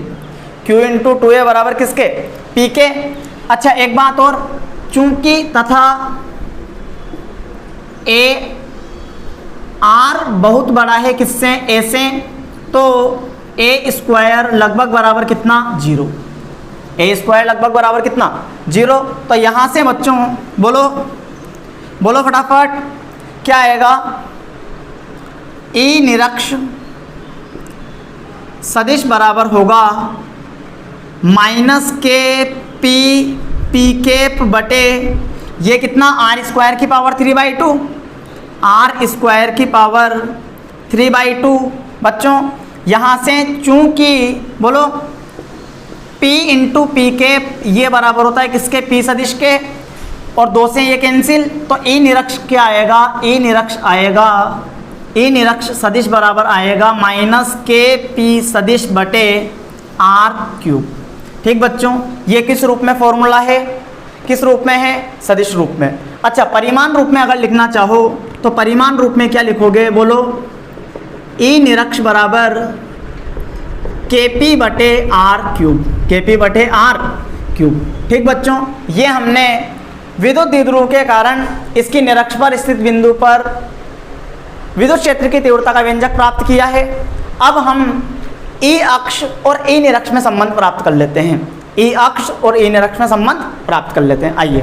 q इंटू 2a बराबर किसके? p के। अच्छा, एक बात और, चूंकि तथा a r बहुत बड़ा है किससे? a से, तो a स्क्वायर लगभग बराबर कितना? 0। a स्क्वायर लगभग बराबर कितना? 0। तो यहाँ से बच्चों बोलो फटाफट क्या आएगा? ई निरक्ष सदिश बराबर होगा माइनस के पी कैप बटे ये कितना? आर स्क्वायर की पावर 3/2, आर स्क्वायर की पावर 3/2। बच्चों यहाँ से चूंकि बोलो p इंटू पी कैप ये बराबर होता है किसके? p सदिश के, और 2 से ये कैंसिल, तो ई निरक्ष क्या आएगा? ई निरक्ष सदिश बराबर आएगा माइनस के पी सदिश बटे आर क्यूब। ठीक बच्चों, ये किस रूप में फॉर्मूला है? किस रूप में है? सदिश रूप में। अच्छा, परिमाण रूप में अगर लिखना चाहो तो परिमाण रूप में क्या लिखोगे, बोलो, ई निरक्ष बराबर KP/R³, KP/R³। ठीक बच्चों, ये हमने विद्युत द्विध्रुव के कारण इसकी निरक्ष पर स्थित बिंदु पर विद्युत क्षेत्र की तीव्रता का व्यंजक प्राप्त किया है। अब हम ई अक्ष और ई निरक्ष में संबंध प्राप्त कर लेते हैं, ई अक्ष और ई निरक्ष में संबंध प्राप्त कर लेते हैं। आइए,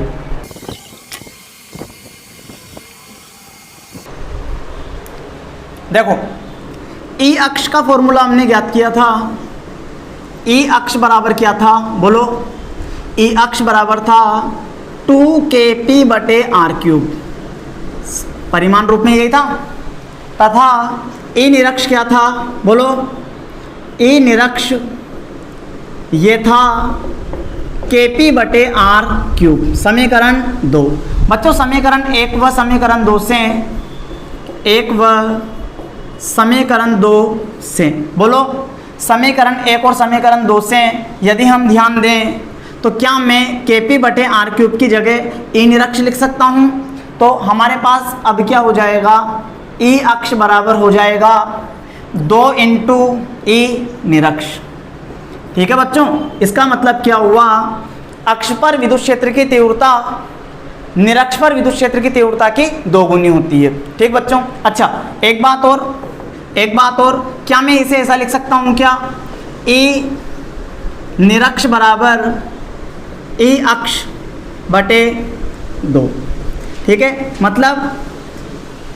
देखो, ई अक्ष का फॉर्मूला हमने ज्ञात किया था। ई अक्ष बराबर क्या था, बोलो, ई अक्ष बराबर था 2KP/R³, परिमाण रूप में यही था। तथा ई निरक्ष क्या था, बोलो, ई निरक्ष ये था KP/R³, समीकरण 2। बच्चों, समीकरण 1 व समीकरण 2 से, 1 व समीकरण 2 से, बोलो, समीकरण 1 और समीकरण 2 से यदि हम ध्यान दें तो क्या मैं KP/R³ की जगह ई निरक्ष लिख सकता हूँ? तो हमारे पास अब क्या हो जाएगा, ई अक्ष बराबर हो जाएगा 2 × ई निरक्ष। ठीक है बच्चों, इसका मतलब क्या हुआ, अक्ष पर विद्युत क्षेत्र की तीव्रता निरक्ष पर विद्युत क्षेत्र की तीव्रता की 2 गुनी होती है। ठीक बच्चों, अच्छा, एक बात और, क्या मैं इसे ऐसा लिख सकता हूँ क्या, ई निरक्ष बराबर ई अक्ष बटे 2। ठीक है, मतलब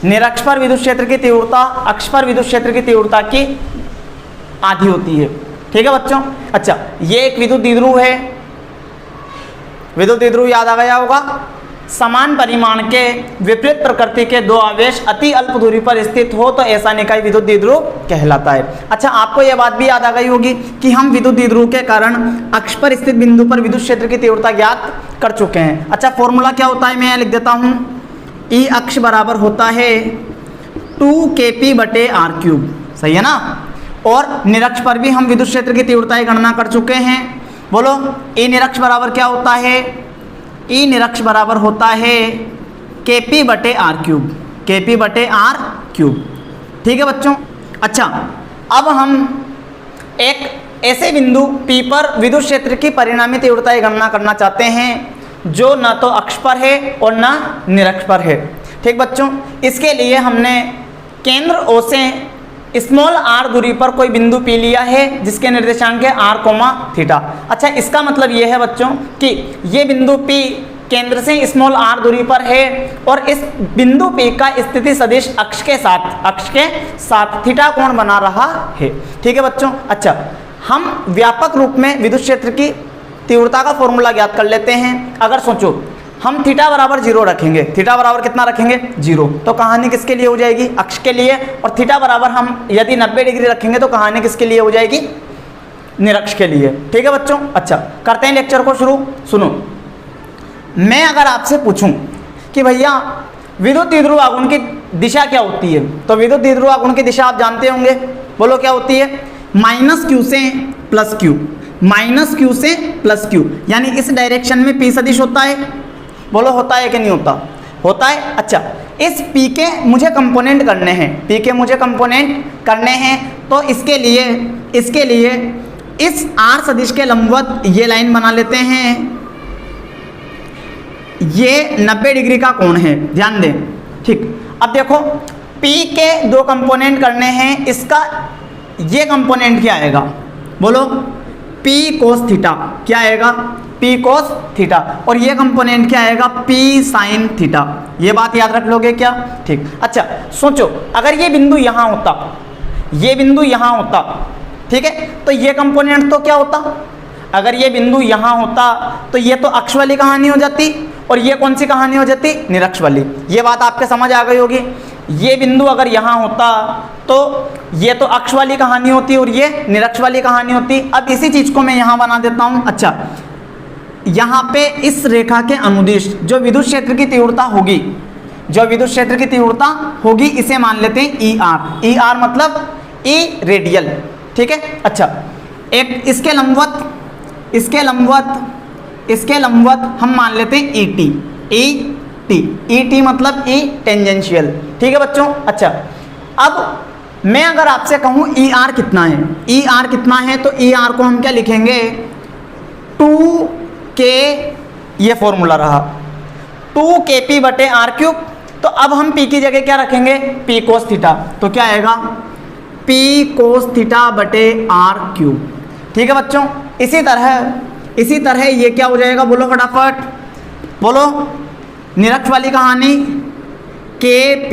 निरक्ष पर विद्युत क्षेत्र की तीव्रता अक्ष पर विद्युत क्षेत्र की तीव्रता की आधी होती है। ठीक है बच्चों, अच्छा, ये एक विद्युत द्विध्रुव है, विद्युत द्विध्रुव याद आ गया होगा। समान परिमाण के विपरीत प्रकृति के दो आवेश अति अल्प दूरी पर स्थित हो तो ऐसा निकाय विद्युत द्विध्रुव कहलाता है। अच्छा, आपको यह बात भी याद आ गई होगी कि हम विद्युत द्विध्रुव के कारण अक्ष पर स्थित बिंदु पर विद्युत क्षेत्र की तीव्रता ज्ञात कर चुके हैं। अच्छा, फॉर्मूला क्या होता है, मैं यहाँ लिख देता हूँ, ई अक्ष बराबर होता है 2KP/R³, सही है ना। और निरक्ष पर भी हम विद्युत क्षेत्र की तीव्रता की गणना कर चुके हैं। बोलो, ई निरक्ष बराबर क्या होता है, ई निरक्ष बराबर होता है KP/R³, KP/R³। ठीक है बच्चों, अच्छा, अब हम एक ऐसे बिंदु P पर विद्युत क्षेत्र की परिणामी तीव्रता की गणना करना चाहते हैं जो न तो अक्ष पर है और न निरक्ष पर है। ठीक बच्चों, इसके लिए हमने केंद्र O से स्मॉल r दूरी पर कोई बिंदु P लिया है जिसके निर्देशांक है r, θ। अच्छा, इसका मतलब ये है बच्चों कि ये बिंदु P केंद्र से स्मॉल r दूरी पर है और इस बिंदु P का स्थिति सदिश अक्ष के साथ थीटा कोण बना रहा है। ठीक है बच्चों, अच्छा, हम व्यापक रूप में विद्युत क्षेत्र की तीव्रता का फॉर्मूला ज्ञात कर लेते हैं। अगर सोचो हम थीटा बराबर 0 रखेंगे, थीटा बराबर कितना रखेंगे, 0, तो कहानी किसके लिए हो जाएगी, अक्ष के लिए। और थीटा बराबर हम यदि 90 डिग्री रखेंगे तो कहानी किसके लिए हो जाएगी, निरक्ष के लिए। ठीक है बच्चों, अच्छा, करते हैं लेक्चर को शुरू। सुनो, मैं अगर आपसे पूछूं कि भैया विद्युत द्विध्रुव आघूर्ण की दिशा क्या होती है, तो विद्युत द्विध्रुव आघूर्ण की दिशा आप जानते होंगे। बोलो, क्या होती है, -q से +q, -q से +q, यानी इस डायरेक्शन में P सदिश होता है। बोलो, होता है कि नहीं होता, होता है। अच्छा, इस P के मुझे कंपोनेंट करने हैं, P के मुझे कंपोनेंट करने हैं, तो इसके लिए इस R सदिश के लंबवत ये लाइन बना लेते हैं। ये 90 डिग्री का कोण है, ध्यान दें। ठीक, अब देखो P के 2 कंपोनेंट करने हैं, इसका ये कंपोनेंट क्या आएगा, बोलो, P cos थीटा, क्या आएगा, P cos थीटा, और ये कंपोनेंट क्या आएगा, P sin थीटा। ये बात याद रख लोगे क्या, ठीक। अच्छा, सोचो अगर ये बिंदु यहाँ होता, ये बिंदु यहाँ होता, ठीक है, तो ये कंपोनेंट तो क्या होता, अगर ये बिंदु यहाँ होता तो ये तो अक्ष वाली कहानी हो जाती और ये कौन सी कहानी हो जाती, निरक्ष वाली। ये बात आपके समझ आ गई होगी। ये बिंदु अगर यहाँ होता तो ये तो अक्ष वाली कहानी होती और ये निरक्ष वाली कहानी होती। अब इसी चीज को मैं यहाँ बना देता हूँ। अच्छा, यहाँ पे इस रेखा के अनुदिश जो विद्युत क्षेत्र की तीव्रता होगी, जो विद्युत क्षेत्र की तीव्रता होगी, इसे मान लेते हैं ER। ER मतलब E रेडियल, ठीक है। अच्छा, एक इसके लंबवत हम मान लेते हैं ET, टी, ई टी मतलब ई टेंजेंशियल। ठीक है बच्चों। अच्छा, अब मैं अगर आपसे कहूं ई आर कितना है, ई आर कितना है, तो ई आर को हम क्या लिखेंगे, 2k, ये फॉर्मूला रहा 2kp बटे आर क्यूब। तो अब हम p की जगह क्या रखेंगे, p कोस थीटा, तो क्या आएगा p कोस थीटा बटे आर क्यूब। ठीक है बच्चों। इसी तरह ये क्या हो जाएगा, बोलो फटाफट, बोलो, निरक्ष वाली कहानी, kp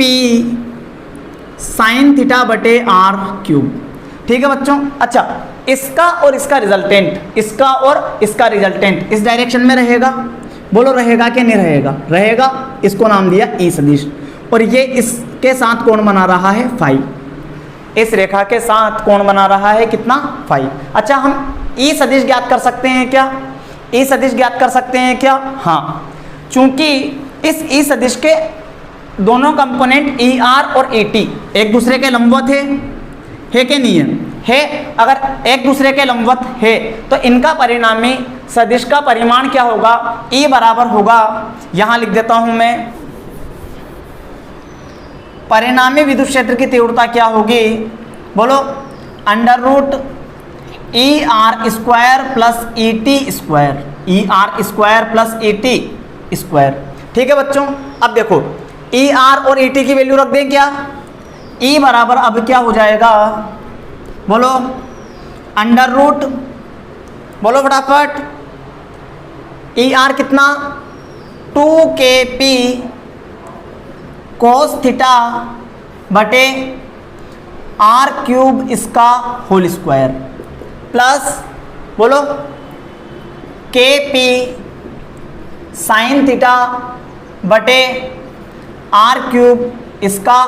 साइन थीटा बटे आर क्यूब। ठीक है बच्चों। अच्छा, इसका और इसका रिजल्टेंट, इसका और इसका रिजल्टेंट इस डायरेक्शन में रहेगा, बोलो रहेगा कि नहीं रहेगा, रहेगा। इसको नाम दिया ई सदिश, और ये इसके साथ कोण बना रहा है फाई, इस रेखा के साथ कोण बना रहा है कितना, फाई। अच्छा, हम ई सदिश ज्ञात कर सकते हैं क्या, ई सदिश ज्ञात कर सकते हैं क्या, हाँ, चूंकि इस ई सदिश के दोनों कंपोनेंट ई आर और ई टी एक दूसरे के लंबवत है कि नहीं है? अगर एक दूसरे के लंबवत है तो इनका परिणामी सदिश का परिमाण क्या होगा, E बराबर होगा, यहां लिख देता हूं मैं, परिणामी विद्युत क्षेत्र की तीव्रता क्या होगी, बोलो, under root E R square plus E T square, E R square plus E T square. ठीक है बच्चों। अब देखो, ई आर और ई टी की वैल्यू रख दें क्या, ई बराबर अब क्या हो जाएगा, बोलो, अंडर रूट, बोलो फटाफट, ई आर कितना, 2kp कोस थीटा बटे आर क्यूब इसका होल स्क्वायर, प्लस बोलो kp साइन थीटा बटे आर क्यूब इसका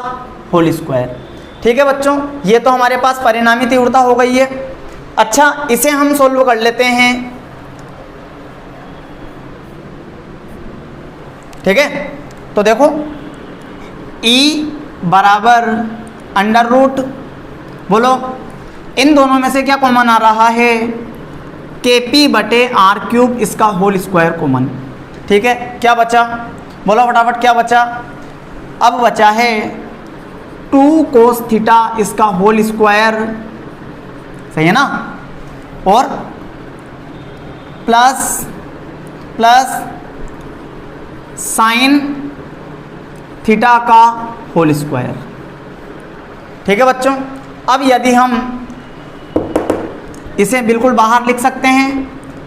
होल स्क्वायर। ठीक है बच्चों, ये तो हमारे पास परिणामी तीव्रता हो गई है। अच्छा, इसे हम सोल्व कर लेते हैं। ठीक है, तो देखो, E बराबर अंडर रूट, बोलो, इन दोनों में से क्या कॉमन आ रहा है, kp बटे आर क्यूब इसका होल स्क्वायर कॉमन। ठीक है, क्या बचा, बोलो फटाफट, क्या बचा, अब बचा है 2 कोस थीटा इसका होल स्क्वायर, सही है ना, और प्लस साइन थीटा का होल स्क्वायर। ठीक है बच्चों। अब यदि हम इसे बिल्कुल बाहर लिख सकते हैं,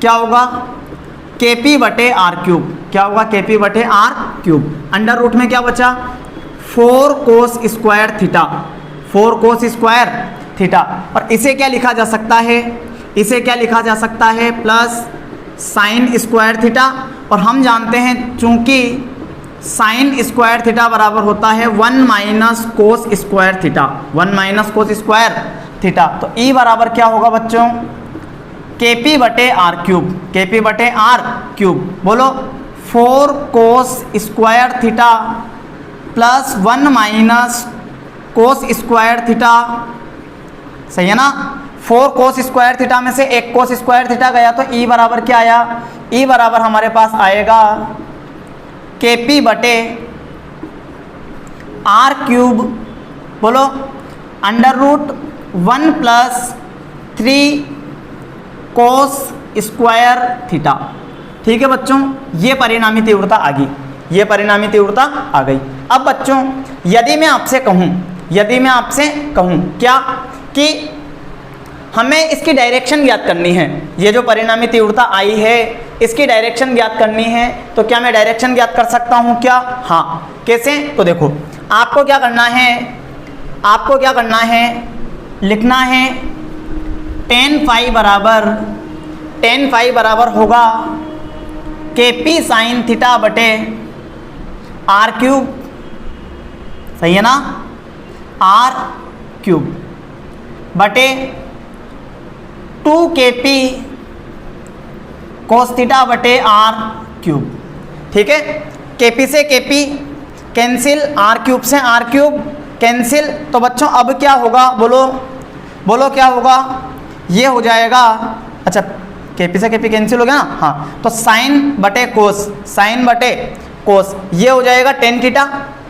क्या होगा, kp बटे आर क्यूब, क्या होगा, kp बटे आर क्यूब, अंडर रूट में क्या बचा, 4 कोस स्क्वायर थीटा, 4 कोस स्क्वायर थीटा, और इसे क्या लिखा जा सकता है, इसे क्या लिखा जा सकता है, प्लस साइन स्क्वायर थीटा, और हम जानते हैं चूंकि साइन स्क्वायर थीटा बराबर होता है 1 minus cos square theta, 1 minus cos square theta. तो E बराबर क्या होगा बच्चों, kp बटे आर क्यूब, kp बटे आर क्यूब, बोलो, 4 कोस square theta plus 1 minus cos square theta, सही है ना। 4 कोस स्क्वायर थीटा में से एक कोस स्क्वायर थीटा गया, तो E बराबर क्या आया, E बराबर हमारे पास आएगा kp बटे आर क्यूब, बोलो, under root 1 plus 3 cos square theta. ठीक है बच्चों, ये परिणामी तीव्रता आ गई, ये परिणामी तीव्रता आ गई। अब बच्चों, यदि मैं आपसे कहूं क्या, कि हमें इसकी डायरेक्शन ज्ञात करनी है, ये जो परिणामी तीव्रता आई है इसकी डायरेक्शन ज्ञात करनी है, तो क्या मैं डायरेक्शन ज्ञात कर सकता हूं क्या, हाँ, कैसे, तो देखो, आपको क्या करना है, लिखना है tan फाई बराबर होगा kp साइन थीटा बटे आर क्यूब, सही है ना, आर क्यूब बटे 2kp कोस थीटा बटे आर क्यूब। ठीक है, kp से kp कैंसिल, आर क्यूब से आर क्यूब कैंसिल, तो बच्चों अब क्या होगा, बोलो क्या होगा, ये हो जाएगा, अच्छा kp से kp कैंसिल हो गया ना, हाँ, तो साइन बटे कोस, ये हो जाएगा टेन थीटा।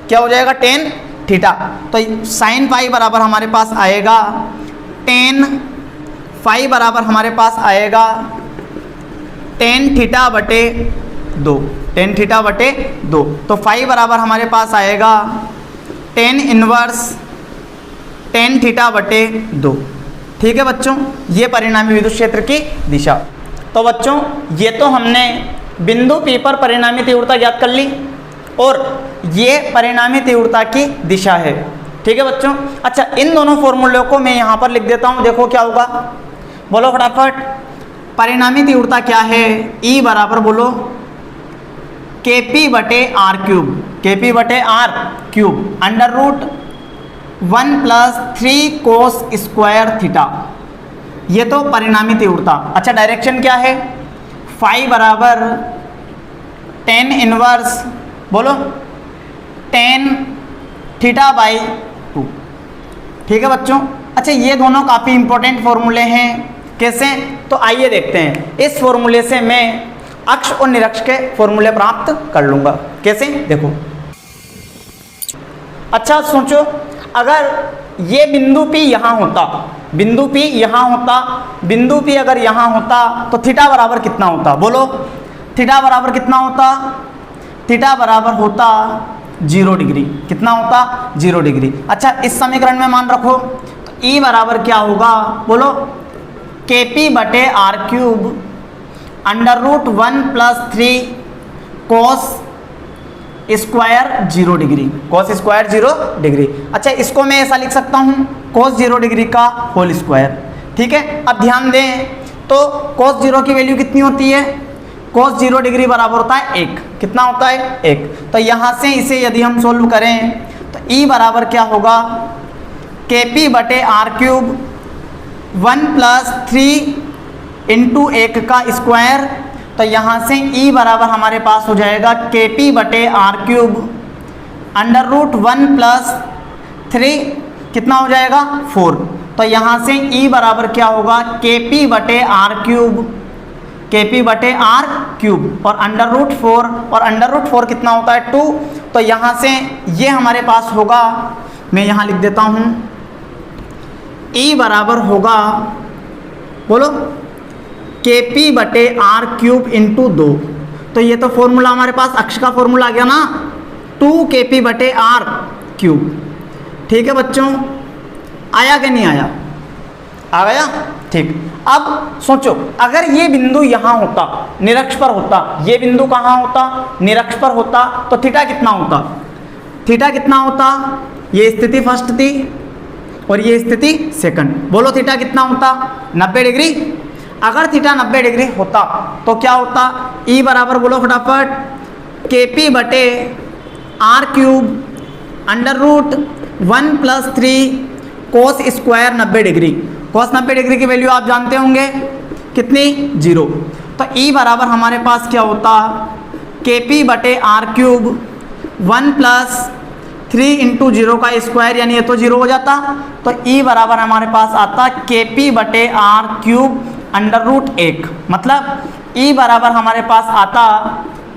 क्या हो जाएगा? Tan theta. तो साइन पाई बराबर हमारे पास आएगा टेन फाई बराबर हमारे पास आएगा टेन थीटा बटे 2, टेन थीटा बटे 2। तो फाई बराबर हमारे पास आएगा टेन इनवर्स टेन थीटा बटे 2। ठीक है बच्चों, ये परिणामी विद्युत क्षेत्र की दिशा। तो बच्चों ये तो हमने बिंदु P पर परिणामी तीव्रता ज्ञात कर ली और ये परिणामी तीव्रता की दिशा है। ठीक है बच्चों। अच्छा, इन दोनों फॉर्मूलों को मैं यहाँ पर लिख देता हूँ। देखो क्या होगा, बोलो फटाफट। परिणामी तीव्रता क्या है? E बराबर बोलो KP बटे आर क्यूब, KP बटे R cube under root 1 + 3 cos square theta. ये तो परिणामी तीव्रता। अच्छा, डायरेक्शन क्या है? फाई बराबर टेन इनवर्स बोलो टेन थीटा बाई 2। ठीक है बच्चों। अच्छा, ये दोनों काफ़ी इंपॉर्टेंट फॉर्मूले हैं। कैसे? तो आइए देखते हैं। इस फॉर्मूले से मैं अक्ष और निरक्ष के फॉर्मूले प्राप्त कर लूँगा। कैसे? देखो। अच्छा सोचो, अगर ये बिंदु P यहाँ होता, बिंदु P यहाँ होता, बिंदु P अगर यहाँ होता तो थीटा बराबर कितना होता? बोलो, थीटा बराबर कितना होता? थीटा बराबर होता 0 डिग्री। कितना होता? 0 डिग्री। अच्छा, इस समीकरण में मान रखो तो E बराबर क्या होगा? बोलो KP बटे R cube under root 1 + 3 cos square 0 degree, cos square 0 degree. अच्छा, इसको मैं ऐसा लिख सकता हूँ कोस 0 डिग्री का होल स्क्वायर। ठीक है। अब ध्यान दें तो कोस 0 की वैल्यू कितनी होती है? कोस 0 डिग्री बराबर होता है 1। कितना होता है? 1। तो यहाँ से इसे यदि हम सोल्व करें तो E बराबर क्या होगा? KP बटे आर क्यूब 1 + 3 × 1 का स्क्वायर। तो यहाँ से E बराबर हमारे पास हो जाएगा KP बटे आर क्यूब अंडर रूट 1 + 3 कितना हो जाएगा? 4। तो यहाँ से E बराबर क्या होगा? KP बटे आर क्यूब, KP बटे आर क्यूब और अंडर रूट 4, और अंडर रूट 4 कितना होता है? 2। तो यहाँ से ये हमारे पास होगा, मैं यहाँ लिख देता हूँ, E बराबर होगा बोलो KP बटे आर क्यूब × 2। तो ये तो फॉर्मूला हमारे पास अक्ष का फॉर्मूला आ गया ना, 2KP बटे आर क्यूब। ठीक है बच्चों, आया कि नहीं आया? आ गया। ठीक। अब सोचो, अगर ये बिंदु यहाँ होता, निरक्ष पर होता, ये बिंदु कहाँ होता? निरक्ष पर होता, तो थीटा कितना होता? थीटा कितना होता? ये स्थिति फर्स्ट थी और ये स्थिति सेकंड। बोलो थीटा कितना होता? 90 डिग्री। अगर थीटा 90 डिग्री होता तो क्या होता? E बराबर बोलो फटाफट KP बटे R cube under root 1 + 3 cos square 90 degree. Cos 90 degree की वैल्यू आप जानते होंगे कितनी? 0। तो E बराबर हमारे पास क्या होता? KP बटे आर क्यूब 1 + 3 × 0 का स्क्वायर, यानी ये तो 0 हो जाता। तो E बराबर हमारे पास आता KP बटे आर क्यूब अंडर रूट 1। मतलब E बराबर हमारे पास आता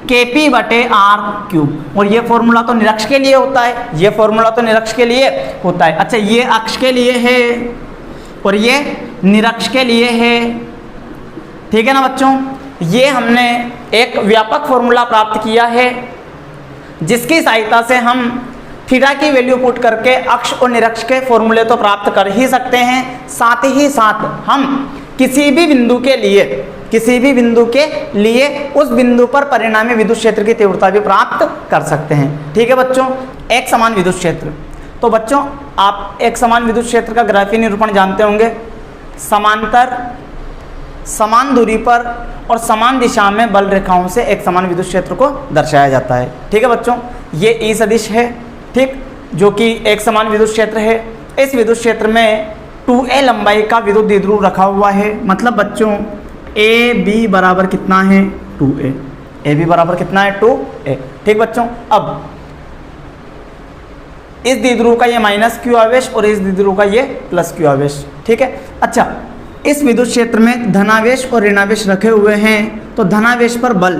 KP बटे आर क्यूब। और ये फॉर्मूला तो निरक्ष के लिए होता है, ये फॉर्मूला तो निरक्ष के लिए होता है। अच्छा, ये अक्ष के लिए है और ये निरक्ष के लिए है। ठीक है ना बच्चों, ये हमने एक व्यापक फॉर्मूला प्राप्त किया है जिसकी सहायता से हम थीटा की वैल्यू पुट करके अक्ष और निरक्ष के फॉर्मूले तो प्राप्त कर ही सकते हैं, साथ ही साथ हम किसी भी बिंदु के लिए उस बिंदु पर परिणामी विद्युत क्षेत्र की तीव्रता भी प्राप्त कर सकते हैं। ठीक है बच्चों। एक समान विद्युत क्षेत्र, तो बच्चों आप एक समान विद्युत क्षेत्र का ग्राफीय निरूपण जानते होंगे। समांतर, समान दूरी पर और समान दिशा में बल रेखाओं से एक समान विद्युत क्षेत्र को दर्शाया जाता है। ठीक है बच्चों, ये E सदिश है, ठीक, जो कि एक समान विद्युत क्षेत्र है। इस विद्युत क्षेत्र में 2a लंबाई का विद्युत द्विध्रुव रखा हुआ है। मतलब बच्चों AB बराबर कितना है? 2a। AB बराबर कितना है? 2a। ठीक बच्चों, अब इस द्विध्रुव का ये -q आवेश और इस द्विध्रुव का ये +q आवेश। ठीक है। अच्छा, इस विद्युत क्षेत्र में धनावेश और ऋणावेश रखे हुए हैं, तो धनावेश पर बल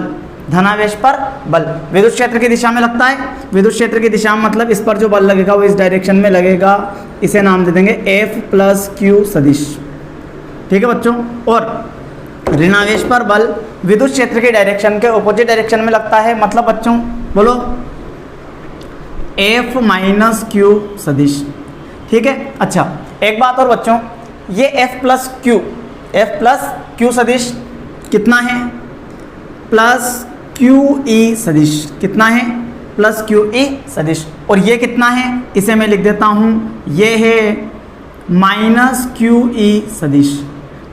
धनावेश पर बल विद्युत क्षेत्र की दिशा में लगता है। विद्युत क्षेत्र की दिशा में मतलब इस पर जो बल लगेगा वो इस डायरेक्शन में लगेगा, इसे नाम दे देंगे F प्लस क्यू सदिश। ठीक है बच्चों। और ऋणावेश पर बल विद्युत क्षेत्र के डायरेक्शन के ऑपोजिट डायरेक्शन में लगता है, मतलब बच्चों बोलो F माइनस क्यू सदिश। ठीक है। अच्छा एक बात और बच्चों, ये F प्लस क्यू सदिश कितना है? प्लस क्यू ई सदिश। कितना है? प्लस क्यू ई सदिश। और ये कितना है? इसे मैं लिख देता हूँ, ये है माइनस क्यू ई सदिश।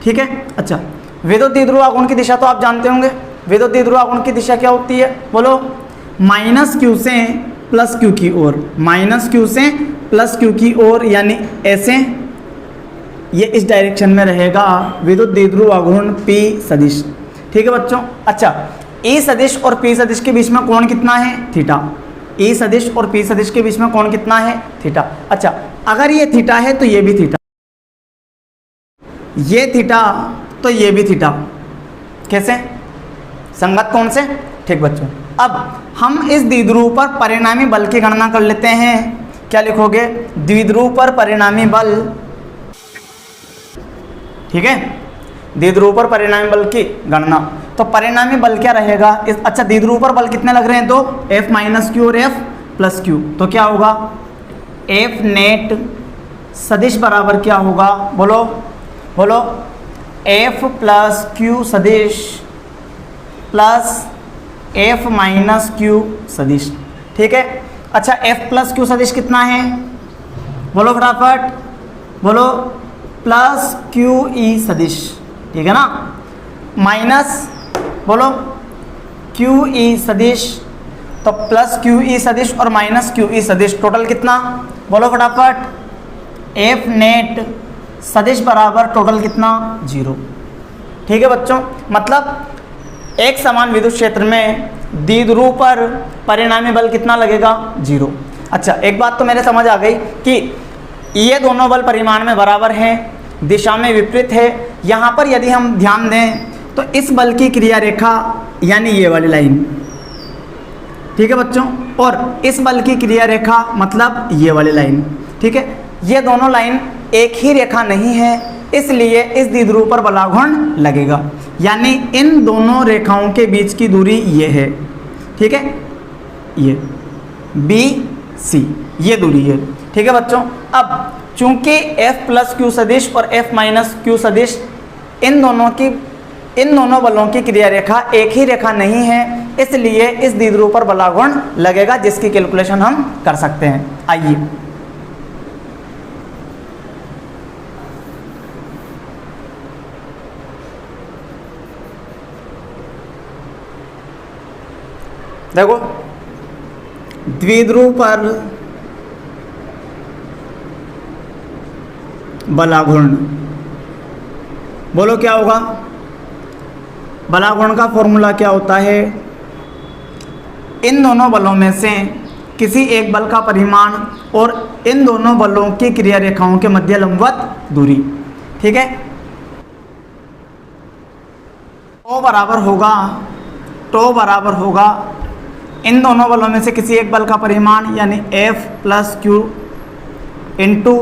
ठीक है। अच्छा विद्युत द्विध्रुव आघूर्ण की दिशा तो आप जानते होंगे। विद्युत द्विध्रुव आघूर्ण की दिशा क्या होती है? बोलो माइनस क्यू से प्लस क्यू की ओर, माइनस क्यू से प्लस क्यू की ओर, यानी ऐसे ये इस डायरेक्शन में रहेगा विद्युत द्विध्रुव आघूर्ण P सदिश। ठीक है बच्चों। अच्छा E सदिश और P सदिश के बीच में कोण कितना है? थीटा। E सदिश और P सदिश के बीच में कोण कितना है? थीटा। अच्छा अगर ये थीटा है तो ये भी थीटा, ये थीटा तो ये भी थीटा। कैसे? संगत कोण से। ठीक बच्चों। अब हम इस द्विध्रुव पर परिणामी बल की गणना कर लेते हैं। क्या लिखोगे? द्विध्रुव पर परिणामी बल। ठीक है। द्विध्रुव पर परिणामी बल की गणना, तो परिणामी बल क्या रहेगा? अच्छा द्विध्रुव पर बल कितने लग रहे हैं? तो F माइनस क्यू और F प्लस क्यू। तो क्या होगा? F नेट सदिश बराबर क्या होगा? बोलो बोलो F प्लस क्यू सदिश प्लस F माइनस क्यू सदिश। ठीक है। अच्छा F प्लस क्यू सदिश कितना है? बोलो फटाफट बोलो, प्लस क्यू ई सदिश। ठीक है ना। माइनस बोलो क्यू ई सदिश, तो प्लस क्यू ई सदिश और माइनस क्यू ई सदिश, टोटल कितना? बोलो फटाफट। F नेट सदिश बराबर टोटल कितना? 0। ठीक है बच्चों। मतलब एक समान विद्युत क्षेत्र में द्विध्रुव पर परिणामी बल कितना लगेगा? 0। अच्छा एक बात तो मेरे समझ आ गई कि ये दोनों बल परिमाण में बराबर हैं, दिशा में विपरीत है। यहाँ पर यदि हम ध्यान दें तो इस बल की क्रिया रेखा यानी ये वाली लाइन, ठीक है बच्चों, और इस बल की क्रिया रेखा मतलब ये वाली लाइन। ठीक है। ये दोनों लाइन एक ही रेखा नहीं है, इसलिए इस द्विध्रुव पर बलाघूर्ण लगेगा, यानी इन दोनों रेखाओं के बीच की दूरी ये है। ठीक है। ये BC ये दूरी है। ठीक है बच्चों। अब चूंकि F प्लस क्यू सदिश और F माइनस क्यू सदिश इन दोनों बलों की क्रिया रेखा एक ही रेखा नहीं है, इसलिए इस द्विध्रुव पर बलाघूर्ण लगेगा, जिसकी कैलकुलेशन हम कर सकते हैं। आइए देखो, द्विध्रुव पर बलाघूर्ण, बोलो क्या होगा? बलाघूर्ण का फॉर्मूला क्या होता है? इन दोनों बलों में से किसी एक बल का परिमाण और इन दोनों बलों की क्रिया रेखाओं के मध्य लंबवत दूरी। ठीक है। टो बराबर होगा इन दोनों बलों में से किसी एक बल का परिमाण यानी F प्लस क्यू इंटू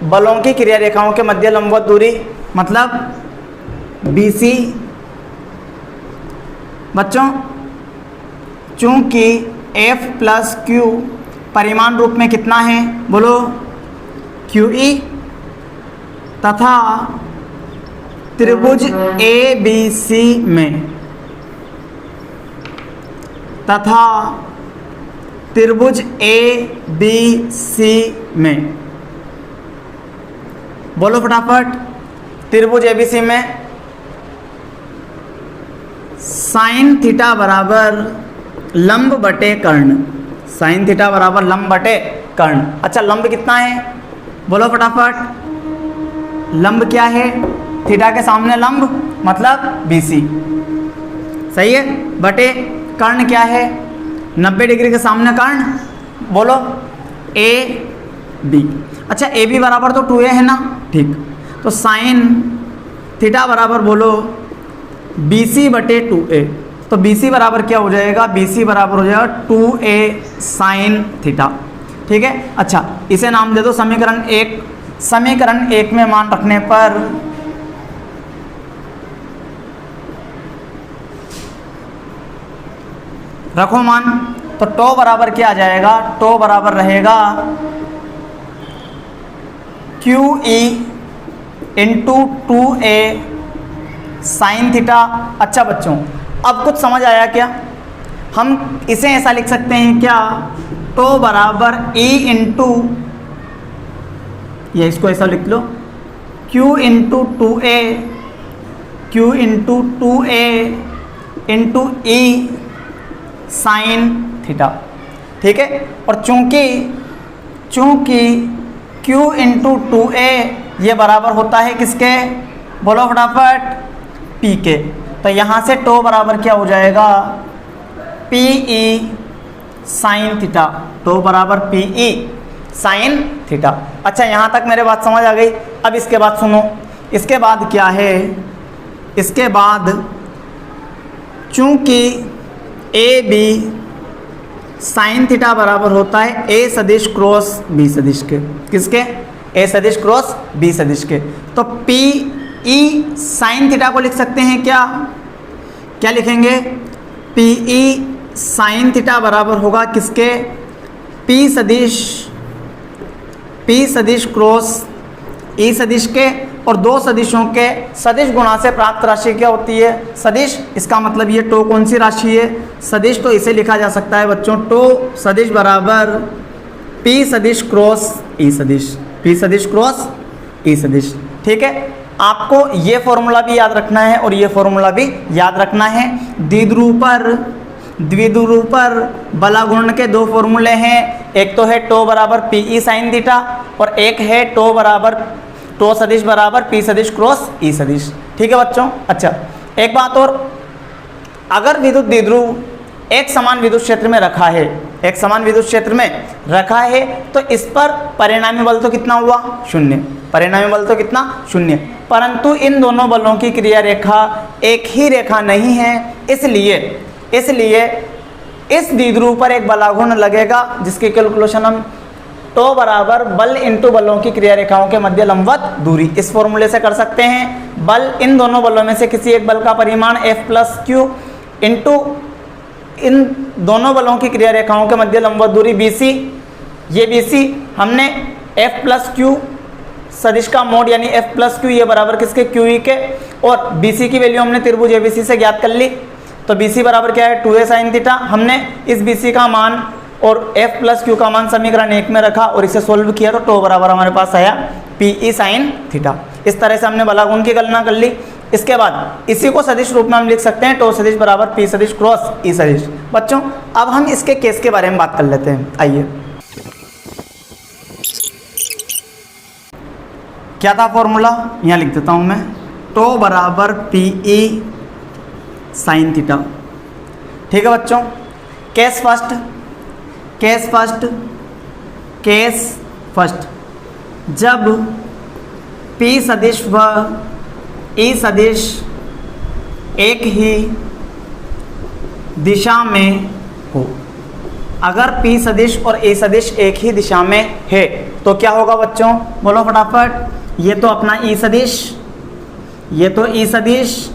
बलों की क्रिया रेखाओं के मध्य लंबवत दूरी, मतलब BC। बच्चों चूंकि F प्लस क्यू परिमाण रूप में कितना है? बोलो QE, तथा त्रिभुज ABC में बोलो फटाफट। त्रिभुज ABC में साइन थीटा बराबर लंब बटे कर्ण, साइन थीटा बराबर लंब बटे कर्ण। अच्छा लंब कितना है? बोलो फटाफट। लंब क्या है? थीटा के सामने लंब मतलब BC, सही है, बटे कर्ण क्या है? 90 डिग्री के सामने कर्ण, बोलो AB। अच्छा AB बराबर तो 2A है ना। ठीक, तो साइन थीटा बराबर बोलो BC बटे 2A। तो BC बराबर क्या हो जाएगा, BC बराबर हो जाएगा 2a साइन थीटा। ठीक है, अच्छा इसे नाम दे दो समीकरण 1। समीकरण 1 में मान रखने पर रखो मान, तो टो बराबर क्या आ जाएगा, टो बराबर रहेगा QE into 2a sine theta. अच्छा बच्चों, अब कुछ समझ आया क्या? हम इसे ऐसा लिख सकते हैं क्या, टो बराबर E इंटू, या इसको ऐसा लिख लो Q into 2a, Q into 2a into E sine theta. ठीक है, और चूंकि Q इंटू 2a ये बराबर होता है किसके, बोलो फटाफट, P के। तो यहाँ से टो बराबर क्या हो जाएगा, PE साइन थीटा। टो बराबर PE साइन थीटा। अच्छा यहाँ तक मेरे बात समझ आ गई। अब इसके बाद सुनो, इसके बाद क्या है, इसके बाद चूंकि AB साइन थीटा बराबर होता है A सदिश क्रॉस B सदिश के, किसके, A सदिश क्रॉस B सदिश के। तो PE साइन थीटा को लिख सकते हैं क्या, क्या लिखेंगे, PE साइन थीटा बराबर होगा किसके, P सदिश क्रॉस E सदिश के, और दो सदिशों के सदिश गुणा से प्राप्त राशि क्या होती है, सदिश। इसका मतलब ये टो कौन सी राशि है, सदिश। तो इसे लिखा जा सकता है बच्चों, टो सदिश बराबर P सदिश क्रॉस E सदिश, P सदिश क्रॉस E सदिश। ठीक है, आपको ये फॉर्मूला भी याद रखना है और ये फॉर्मूला भी याद रखना है। द्विध्रुव पर बला गुणन के दो फॉर्मूले हैं, एक तो है टो बराबर PE साइन थीटा और एक है टो सदिश बराबर P सदिश क्रॉस E सदिश। ठीक है बच्चों। अच्छा एक बात और, अगर विद्युत द्विध्रुव एक समान विद्युत क्षेत्र में रखा है, एक समान विद्युत क्षेत्र में रखा है, तो इस पर परिणामी बल तो कितना हुआ, शून्य। परिणामी बल तो कितना, शून्य। परंतु इन दोनों बलों की क्रिया रेखा एक ही रेखा नहीं है, इसलिए इस द्विध्रुव पर एक बलाघूर्ण लगेगा, जिसकी कैलकुलेशन हम टो बराबर बल इंटू बलों की क्रिया रेखाओं के मध्य लंबवत दूरी, इस फॉर्मूले से कर सकते हैं। बल इन दोनों बलों में से किसी एक बल का परिमाण F प्लस Q इंटू इन दोनों बलों की क्रिया रेखाओं के मध्य लंबवत दूरी BC। ये BC हमने F प्लस Q सदिश का मोड यानी F प्लस Q ये बराबर किसके, QE के, और BC की वैल्यू हमने त्रिभुज ABC से ज्ञात कर ली। तो BC बराबर क्या है, 2a साइन थीटा। हमने इस BC का मान और F प्लस Q का मान समीकरण 1 में रखा और इसे सोल्व किया, तो टो बराबर हमारे पास आया PE साइन थीटा। इस तरह से हमने बलागुण की गणना कर ली। इसके बाद इसी को सदिश रूप में हम लिख सकते हैं, टो सदिश बराबर P सदिश क्रॉस E सदिश। बच्चों अब हम इसके केस के बारे में बात कर लेते हैं। आइए, क्या था फॉर्मूला, यहाँ लिख देता हूँ मैं, टो बराबर PE साइन थीटा। ठीक है बच्चों, केस फर्स्ट, जब P सदिश व E सदिश एक ही दिशा में हो, अगर P सदिश और E सदिश एक ही दिशा में है तो क्या होगा बच्चों, बोलो फटाफट। ये तो अपना E सदिश, ये तो E सदिश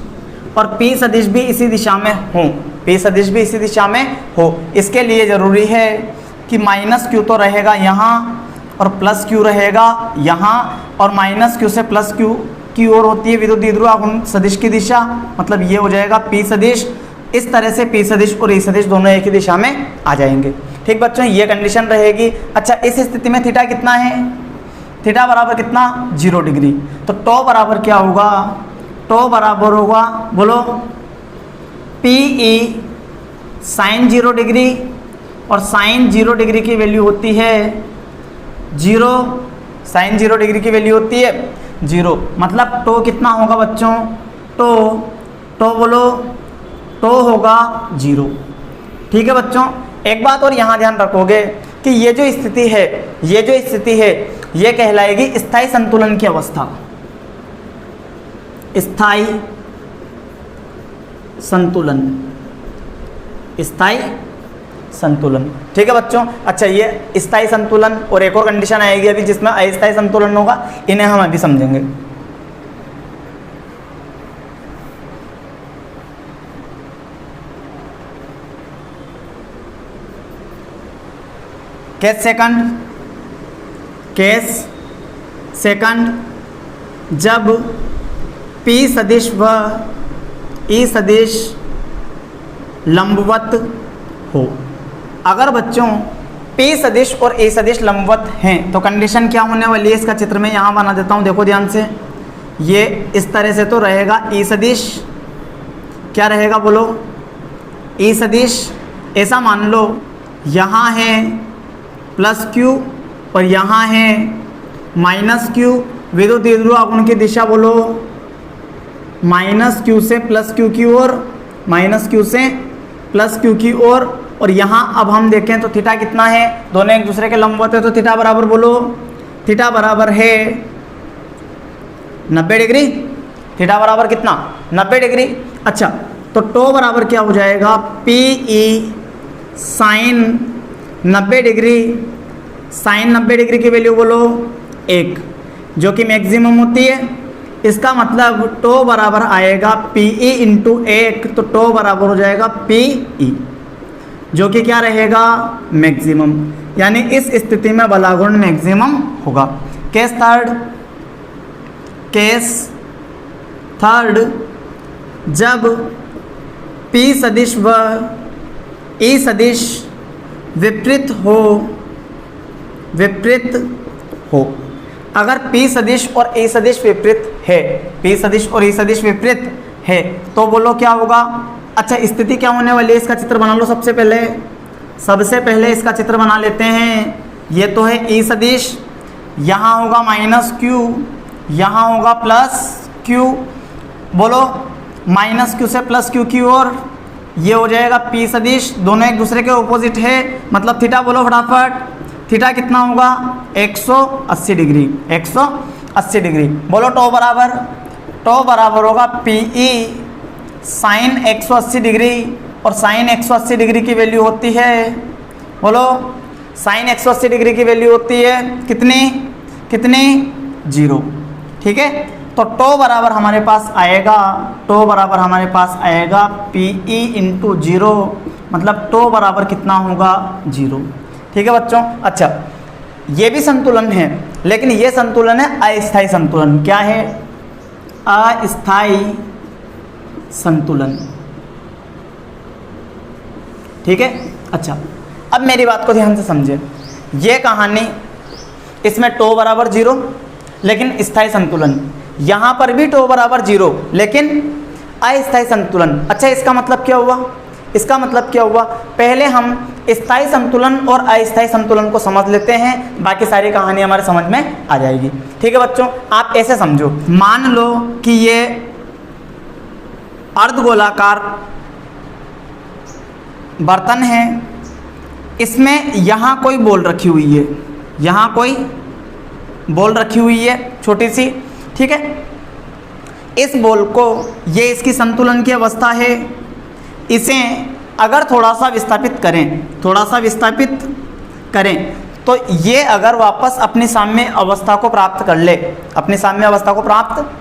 और P सदिश भी इसी दिशा में हो, P सदिश भी इसी दिशा में हो। इसके लिए ज़रूरी है कि माइनस Q तो रहेगा यहाँ और प्लस Q रहेगा यहाँ, और माइनस Q से प्लस Q की ओर होती है विद्युत द्विध्रुव सदिश की दिशा, मतलब ये हो जाएगा P सदिश। इस तरह से P सदिश और E सदिश दोनों एक ही दिशा में आ जाएंगे। ठीक बच्चों, ये कंडीशन रहेगी। अच्छा इस स्थिति में थीटा कितना है, थीटा बराबर कितना, 0 डिग्री। तो टो बराबर क्या होगा, टो बराबर होगा, बोलो, PE साइन 0 डिग्री, और साइन 0 डिग्री की वैल्यू होती है 0, साइन 0 डिग्री की वैल्यू होती है 0। मतलब टो कितना होगा बच्चों, टो बोलो, टो होगा 0। ठीक है बच्चों, एक बात और यहाँ ध्यान रखोगे कि ये जो स्थिति है ये कहलाएगी स्थायी संतुलन की अवस्था, स्थायी संतुलन। स्थायी संतुलन। ठीक है बच्चों। अच्छा, ये स्थायी संतुलन और एक और कंडीशन आएगी अभी जिसमें अस्थायी संतुलन होगा, इन्हें हम अभी समझेंगे। केस सेकंड जब P सदिश व E सदिश लंबवत हो। अगर बच्चों P सदिश और E सदिश लंबवत हैं तो कंडीशन क्या होने वाली है, इसका चित्र में यहाँ बना देता हूँ, देखो ध्यान से। ये इस तरह से तो रहेगा E सदिश, क्या रहेगा बोलो, E सदिश। ऐसा मान लो यहाँ है प्लस Q और यहाँ है माइनस Q। विद्युत द्विध्रुव आघूर्ण की दिशा बोलो माइनस Q से प्लस Q की ओर, माइनस Q से प्लस Q की ओर। और यहाँ अब हम देखें तो थीटा कितना है, दोनों एक दूसरे के लंबवत है, तो थीटा बराबर बोलो, थीटा बराबर है 90 डिग्री। थीटा बराबर कितना, 90 डिग्री। अच्छा, तो टो बराबर क्या हो जाएगा, PE sine 90 degree. Sine 90 degree की वैल्यू बोलो 1, जो कि मैक्सिमम होती है। इसका मतलब टो बराबर आएगा PE इंटू 1, तो टो बराबर हो जाएगा PE, जो कि क्या रहेगा, मैक्सिमम। यानी इस स्थिति में बल आघूर्ण मैक्सिमम होगा। केस थर्ड जब P सदिश व E सदिश विपरीत हो। अगर P सदिश और E सदिश विपरीत है, P सदिश और E सदिश विपरीत है, तो बोलो क्या होगा। अच्छा, स्थिति क्या होने वाली है, इसका चित्र बना लो। सबसे पहले इसका चित्र बना लेते हैं। ये तो है E सदिश, यहाँ होगा माइनस Q, यहाँ होगा प्लस Q। बोलो माइनस Q से प्लस Q की ओर, ये हो जाएगा P सदिश। दोनों एक दूसरे के ऑपोजिट है, मतलब थीटा बोलो फटाफट। थीटा कितना होगा, 180 डिग्री, 180 डिग्री। बोलो टो बराबर होगा PE साइन 180 डिग्री। और साइन 180 डिग्री की वैल्यू होती है, बोलो साइन 180 डिग्री की वैल्यू होती है कितनी 0। ठीक है, तो टो बराबर हमारे पास आएगा PE इंटू 0, मतलब टो बराबर कितना होगा, 0। ठीक है बच्चों। अच्छा, ये भी संतुलन है, लेकिन ये संतुलन है अस्थायी संतुलन। क्या है, अस्थायी संतुलन। ठीक है। अच्छा, अब मेरी बात को ध्यान से समझे। ये कहानी, इसमें टो बराबर 0 लेकिन स्थायी संतुलन, यहाँ पर भी टो बराबर 0 लेकिन अस्थायी संतुलन। अच्छा, इसका मतलब क्या हुआ, पहले हम स्थायी संतुलन और अस्थायी संतुलन को समझ लेते हैं, बाकी सारी कहानी हमारे समझ में आ जाएगी। ठीक है बच्चों, आप ऐसे समझो, मान लो कि ये अर्धगोलाकार बर्तन है, इसमें यहाँ कोई बॉल रखी हुई है, छोटी सी। ठीक है, इस बॉल को, ये इसकी संतुलन की अवस्था है, इसे अगर थोड़ा सा विस्थापित करें तो ये अगर वापस अपनी साम्य अवस्था को प्राप्त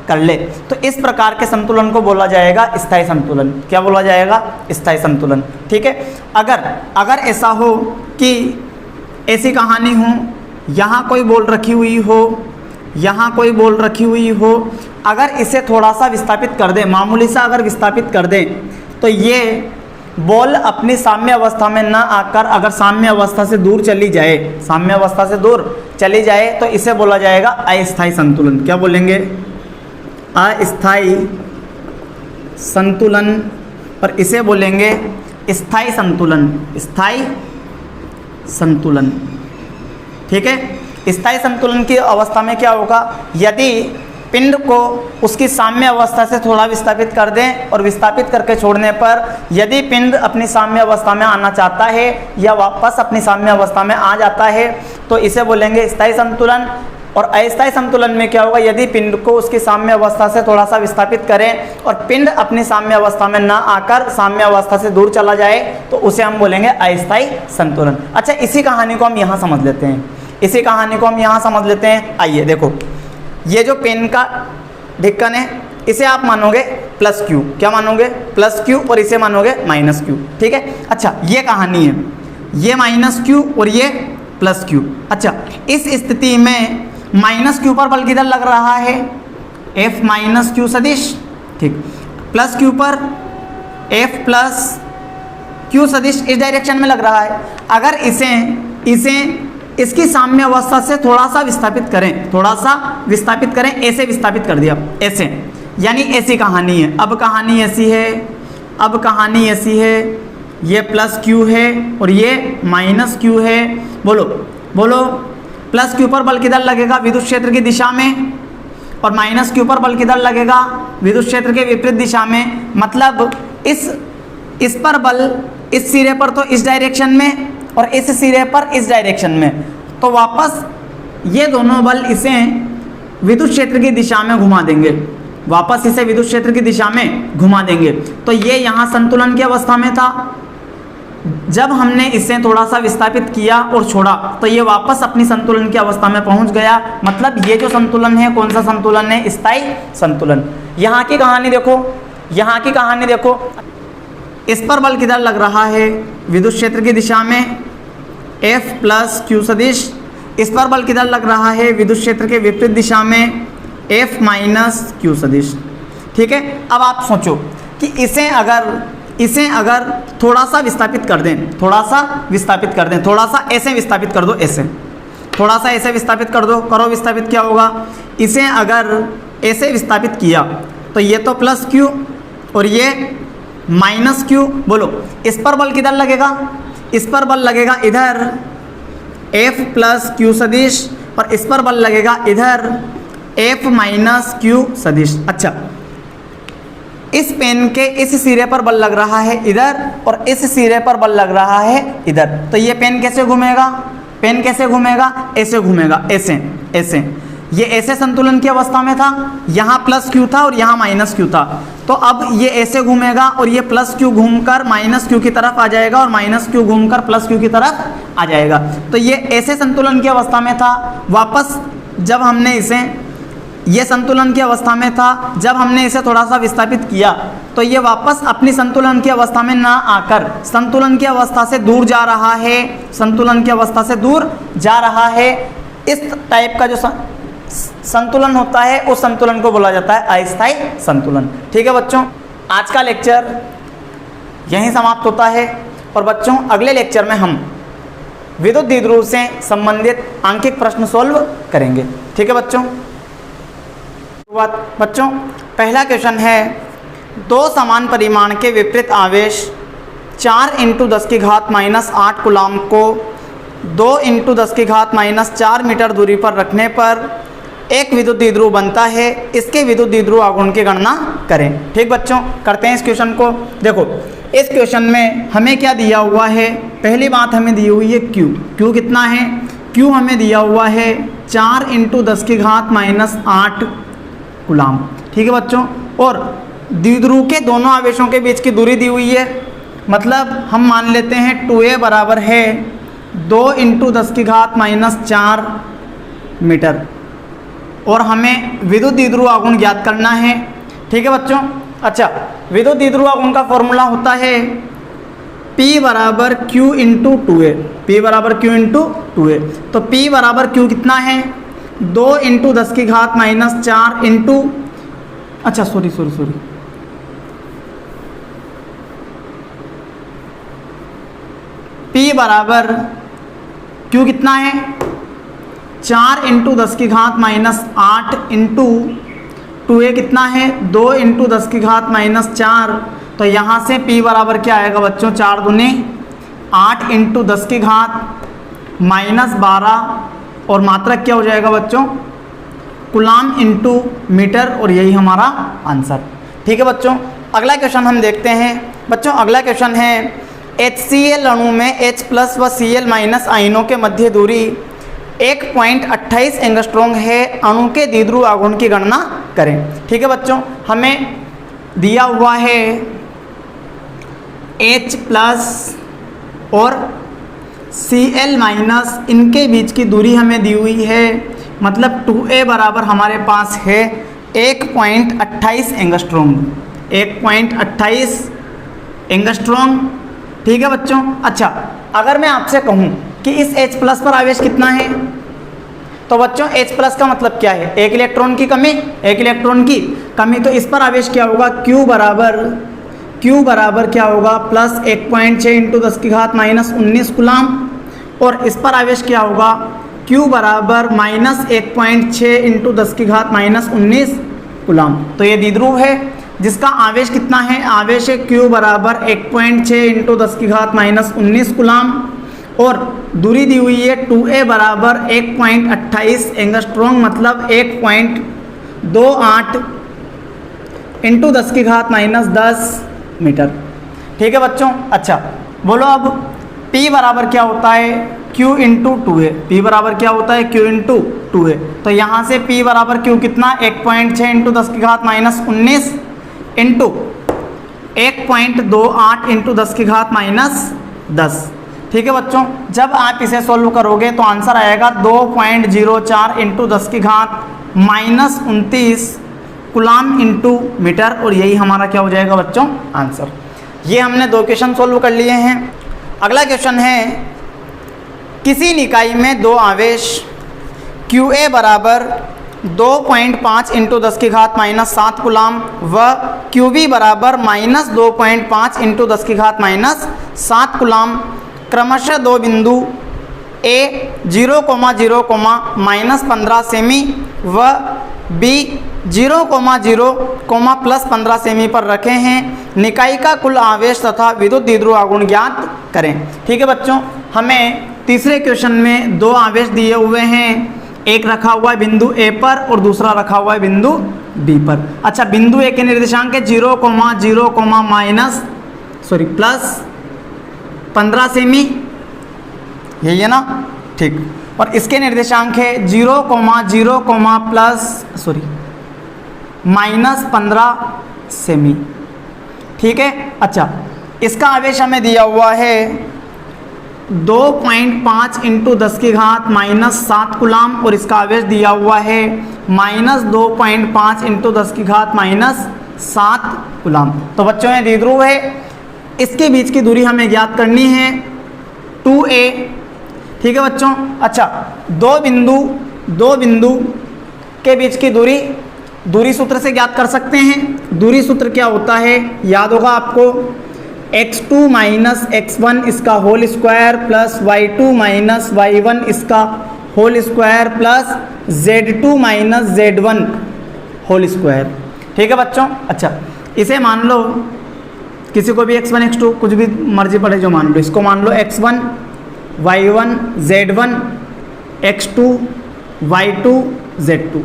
कर ले, तो इस प्रकार के संतुलन को बोला जाएगा स्थायी संतुलन। क्या बोला जाएगा, स्थायी संतुलन। ठीक है, अगर ऐसा हो कि ऐसी कहानी हो, यहाँ कोई बॉल रखी हुई हो, अगर इसे थोड़ा सा विस्थापित कर दें, मामूली सा अगर विस्थापित कर दें, तो ये बॉल अपनी साम्य अवस्था में ना आकर अगर साम्य अवस्था से दूर चली जाए तो इसे बोला जाएगा अस्थायी संतुलन। क्या बोलेंगे, अस्थायी संतुलन। और इसे बोलेंगे स्थायी संतुलन। ठीक है, स्थायी संतुलन की अवस्था में क्या होगा, यदि पिंड को उसकी साम्य अवस्था से थोड़ा विस्थापित कर दें और विस्थापित करके छोड़ने पर यदि पिंड अपनी साम्य अवस्था में आना चाहता है या वापस अपनी साम्य अवस्था में आ जाता है, तो इसे बोलेंगे स्थायी संतुलन। और अस्थायी संतुलन में क्या होगा, यदि पिंड को उसकी साम्य अवस्था से थोड़ा सा विस्थापित करें और पिंड अपनी साम्य अवस्था में ना आकर साम्य अवस्था से दूर चला जाए तो उसे हम बोलेंगे अस्थायी संतुलन। अच्छा, इसी कहानी को हम यहाँ समझ लेते हैं, इसी कहानी को हम यहाँ समझ लेते हैं। आइए देखो, ये जो पेन का ढक्कन है इसे आप मानोगे प्लस क्यू, क्या मानोगे, प्लस क्यू, और इसे मानोगे माइनस क्यू, ठीक है। अच्छा, ये कहानी है, ये माइनस क्यू और ये प्लस क्यू। अच्छा, इस स्थिति में माइनस क्यू पर बल किधर लग रहा है, एफ माइनस क्यू सदिश, ठीक। प्लस क्यू पर एफ प्लस क्यू सदिश इस डायरेक्शन में लग रहा है। अगर इसे इसकी साम्य अवस्था से थोड़ा सा विस्थापित करें, थोड़ा सा विस्थापित करें, ऐसे विस्थापित कर दिया, ऐसे, यानी ऐसी कहानी है। अब कहानी ऐसी है, अब कहानी ऐसी है, ये प्लस क्यू है और ये माइनस क्यू है। बोलो बोलो, प्लस क्यू पर बल किधर लगेगा, विद्युत क्षेत्र की दिशा में, और माइनस क्यू पर बल किधर लगेगा, विद्युत क्षेत्र के विपरीत दिशा में। मतलब इस पर बल इस सिरे पर तो इस डायरेक्शन में और इस सिरे पर इस डायरेक्शन में, तो वापस ये दोनों बल इसे विद्युत क्षेत्र की दिशा में घुमा देंगे, वापस इसे विद्युत क्षेत्र की दिशा में घुमा देंगे। तो ये यहाँ संतुलन की अवस्था में था। जब हमने इसे थोड़ा सा विस्थापित किया और छोड़ा तो ये वापस अपनी संतुलन की अवस्था में पहुंच गया। मतलब ये जो संतुलन है, कौन सा संतुलन है, स्थायी संतुलन। यहाँ की कहानी देखो, यहाँ की कहानी देखो, इस पर बल किधर लग रहा है, विद्युत क्षेत्र की दिशा में, F प्लस क्यू सदिश। इस पर बल किधर लग रहा है, विद्युत क्षेत्र के विपरीत दिशा में, F माइनस क्यू सदिश, ठीक है। अब आप सोचो कि इसे अगर थोड़ा सा विस्थापित कर दें, थोड़ा सा विस्थापित कर दें, थोड़ा सा ऐसे विस्थापित कर दो, ऐसे थोड़ा सा ऐसे विस्थापित कर दो, करो विस्थापित, क्या होगा, इसे अगर ऐसे विस्थापित किया तो ये तो प्लस क्यू और ये माइनस क्यू। बोलो, इस पर बल किधर लगेगा, इस पर बल लगेगा इधर F प्लस क्यू सदिश, और इस पर बल लगेगा इधर F माइनस क्यू सदिश। अच्छा, इस पेन के इस सिरे पर बल लग रहा है इधर और इस सिरे पर बल लग रहा है इधर, तो ये पेन कैसे घूमेगा, पेन कैसे घूमेगा, ऐसे घूमेगा, ऐसे ऐसे। ये ऐसे संतुलन की अवस्था में था, यहाँ प्लस क्यू था और यहाँ माइनस क्यू था, तो अब ये ऐसे घूमेगा और ये प्लस क्यू घूमकर माइनस क्यू की तरफ आ जाएगा और माइनस क्यू घूमकर प्लस क्यू की तरफ आ जाएगा। तो ये ऐसे संतुलन की अवस्था में था। वापस जब हमने इसे, ये संतुलन की अवस्था में था, जब हमने इसे थोड़ा सा विस्थापित किया तो ये वापस अपनी संतुलन की अवस्था में ना आकर संतुलन की अवस्था से दूर जा रहा है, संतुलन की अवस्था से दूर जा रहा है। इस टाइप का जो संतुलन होता है उस संतुलन को बोला जाता है अस्थायी संतुलन। ठीक है बच्चों, आज का लेक्चर यहीं समाप्त होता है और बच्चों अगले लेक्चर में हम विद्युत द्विध्रुव से संबंधित आंकिक प्रश्न सोल्व करेंगे। ठीक है बच्चों। बच्चों पहला क्वेश्चन है, दो समान परिमाण के विपरीत आवेश 4 × 10⁻⁻8 कूलाम को 2 × 10⁻⁻4 मीटर दूरी पर रखने पर एक विद्युत द्विध्रुव बनता है, इसके विद्युत द्विध्रुव आघूर्ण की गणना करें। ठीक बच्चों, करते हैं इस क्वेश्चन को। देखो इस क्वेश्चन में हमें क्या दिया हुआ है, पहली बात हमें दी हुई है Q। Q कितना है, Q हमें दिया हुआ है 4 × 10⁻⁸ कूलाम। ठीक है बच्चों, और द्विध्रुव के दोनों आवेशों के बीच की दूरी दी हुई है, मतलब हम मान लेते हैं 2a बराबर है 2 × 10⁻⁻4 मीटर, और हमें विद्युत द्विध्रुव आघूर्ण ज्ञात करना है। ठीक है बच्चों। अच्छा, विद्युत द्विध्रुव आघूर्ण का फॉर्मूला होता है P बराबर Q × 2a, P बराबर Q × 2a। तो P बराबर Q कितना है, 2 × 10⁻⁻4 इंटू, अच्छा सॉरी P बराबर Q कितना है, 4 × 10⁻⁸ इंटू 2a कितना है, 2 × 10⁻⁻4। तो यहाँ से P बराबर क्या आएगा बच्चों, 4 दूनी 8 × 10⁻⁻12 और मात्रक क्या हो जाएगा बच्चों, कूलाम इंटू मीटर, और यही हमारा आंसर। ठीक है बच्चों, अगला क्वेश्चन हम देखते हैं। बच्चों अगला क्वेश्चन है, HCl अणु में H+ व Cl- आयनों के मध्य दूरी 1.28 एंगस्ट्रॉम है, अणु के द्विध्रुव आघूर्ण की गणना करें। ठीक है बच्चों, हमें दिया हुआ है H प्लस और Cl माइनस, इनके बीच की दूरी हमें दी हुई है, मतलब 2a बराबर हमारे पास है 1.28 एंगस्ट्रॉम, 1.28 एंगस्ट्रॉम। ठीक है बच्चों। अच्छा, अगर मैं आपसे कहूं कि इस H प्लस पर आवेश कितना है, तो बच्चों H प्लस का मतलब क्या है? एक इलेक्ट्रॉन की कमी, एक इलेक्ट्रॉन की कमी, तो इस पर आवेश क्या होगा? Q बराबर क्या होगा? प्लस 1.6 इंटू 10 की घात माइनस 19 कुलाम, और इस पर आवेश क्या होगा? Q बराबर माइनस 1.6 इंटू 10 की घात माइनस 19 कुलाम। तो ये द्विध्रुव है जिसका आवेश कितना है? आवेश है Q बराबर 1.6 इंटू 10 की घात माइनस 19 कुलाम, और दूरी दी हुई है 2a बराबर 1.28 एंगस्ट्रॉम, मतलब 1.28 इंटू 10 की घात माइनस 10 मीटर। ठीक है बच्चों। अच्छा, बोलो अब P बराबर क्या होता है? Q into 2a। P बराबर क्या होता है? Q into 2a। तो यहाँ से P बराबर Q कितना? 1.6 इंटू 10 की घात माइनस 19 इंटू 1.28 इंटू 10 की घात माइनस 10। ठीक है बच्चों, जब आप इसे सॉल्व करोगे तो आंसर आएगा 2.04 इंटू 10 की घात माइनस 29 कुलाम इंटू मीटर, और यही हमारा क्या हो जाएगा बच्चों? आंसर। ये हमने 2 क्वेश्चन सॉल्व कर लिए हैं। अगला क्वेश्चन है, किसी निकाय में 2 आवेश QA बराबर 2.5 इंटू 10 की घात माइनस 7 कुलाम व QB बराबर माइनस 2.5 इंटू 10 की घात माइनस 7 कुलाम क्रमशः 2 बिंदु A 0,0, माइनस 15 सेमी व B 0,0, प्लस 15 सेमी पर रखे हैं। निकाय का कुल आवेश तथा विद्युत द्विध्रुव आघूर्ण ज्ञात करें। ठीक है बच्चों, हमें तीसरे क्वेश्चन में 2 आवेश दिए हुए हैं, एक रखा हुआ है बिंदु A पर और दूसरा रखा हुआ है बिंदु B पर। अच्छा, बिंदु A के निर्देशांक है 0,0, प्लस 15 सेमी, यही है ना? ठीक। और इसके निर्देशांक है 0,0, प्लस माइनस 15 सेमी। ठीक है। अच्छा, इसका आवेश हमें दिया हुआ है 2.5 इंटू 10 की घात माइनस 7 कुलाम, और इसका आवेश दिया हुआ है माइनस 2.5 इंटू 10 की घात माइनस 7 कुलाम। तो बच्चों ये द्विध्रुव है, इसके बीच की दूरी हमें ज्ञात करनी है 2a। ठीक है बच्चों। अच्छा, दो बिंदु के बीच की दूरी सूत्र से ज्ञात कर सकते हैं। दूरी सूत्र क्या होता है? याद होगा आपको, x2 माइनस x1 इसका whole square plus y2 minus y1 इसका whole square plus z2 minus z1 whole square. ठीक है बच्चों। अच्छा, इसे मान लो, किसी को भी x1 x2 कुछ भी मर्जी पड़े जो मान लो, इसको मान लो x1 y1 z1 x2 y2 z2।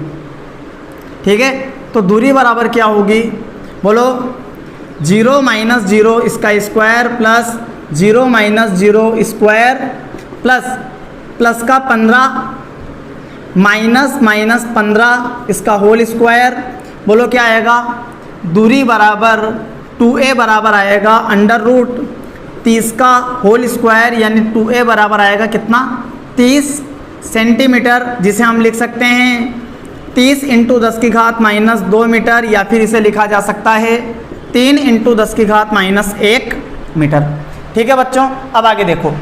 ठीक है, तो दूरी बराबर क्या होगी? बोलो, 0 माइनस 0 इसका square plus 0 minus 0 square plus का 15 माइनस 15 इसका होल स्क्वायर। बोलो क्या आएगा? दूरी बराबर 2a बराबर आएगा अंडर रूट 30 का होल स्क्वायर, यानी 2a बराबर आएगा कितना? 30 सेंटीमीटर, जिसे हम लिख सकते हैं 30 इंटू 10 की घात माइनस 2 मीटर, या फिर इसे लिखा जा सकता है 3 इंटू 10 की घात माइनस 1 मीटर। ठीक है बच्चों, अब आगे देखो,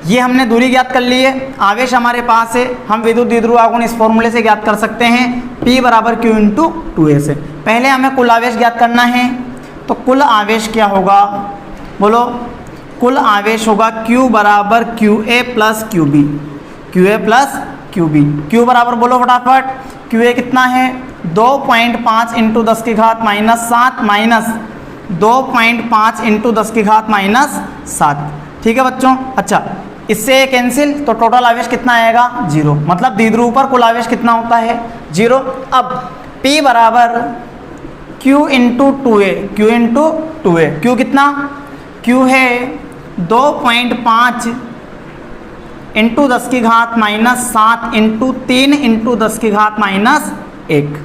ये हमने दूरी ज्ञात कर ली है, आवेश हमारे पास है, हम विद्युत द्विध्रुव आघूर्ण इस फॉर्मूले से ज्ञात कर सकते हैं, P बराबर Q इंटू 2a से। पहले हमें कुल आवेश ज्ञात करना है, तो कुल आवेश क्या होगा? बोलो, कुल आवेश होगा Q बराबर QA plus QB, QA plus QB। Q बराबर बोलो फटाफट, QA कितना है? 2.5 इंटू 10 की घात माइनस 7 माइनस 2.5 इंटू 10 की घात माइनस 7। ठीक है बच्चों। अच्छा, इससे कैंसिल, तो टोटल आवेश कितना आएगा? 0। मतलब द्विध्रुव पर कुल आवेश कितना होता है? 0। अब P बराबर Q into 2a, Q into 2a। Q कितना? Q है 2.5 इंटू 10 की घात माइनस 7 इंटू 3 इंटू 10 की घात माइनस 1।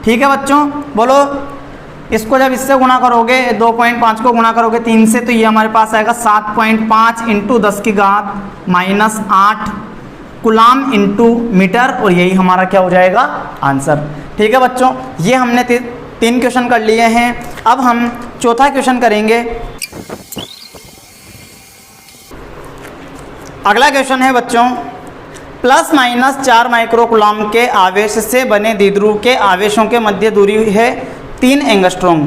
ठीक है बच्चों, बोलो इसको जब इससे गुणा करोगे 2.5 को गुणा करोगे 3 से, तो ये हमारे पास आएगा 7.5 इंटू 10 की घात माइनस 8 कुलाम इंटू मीटर, और यही हमारा क्या हो जाएगा आंसर। ठीक है बच्चों, ये हमने 3 क्वेश्चन कर लिए हैं। अब हम चौथा क्वेश्चन करेंगे। अगला क्वेश्चन है बच्चों, प्लस माइनस 4 माइक्रोकुलाम के आवेश से बने द्विध्रुव के आवेशों के मध्य दूरी है 3 एंगस्ट्रॉम,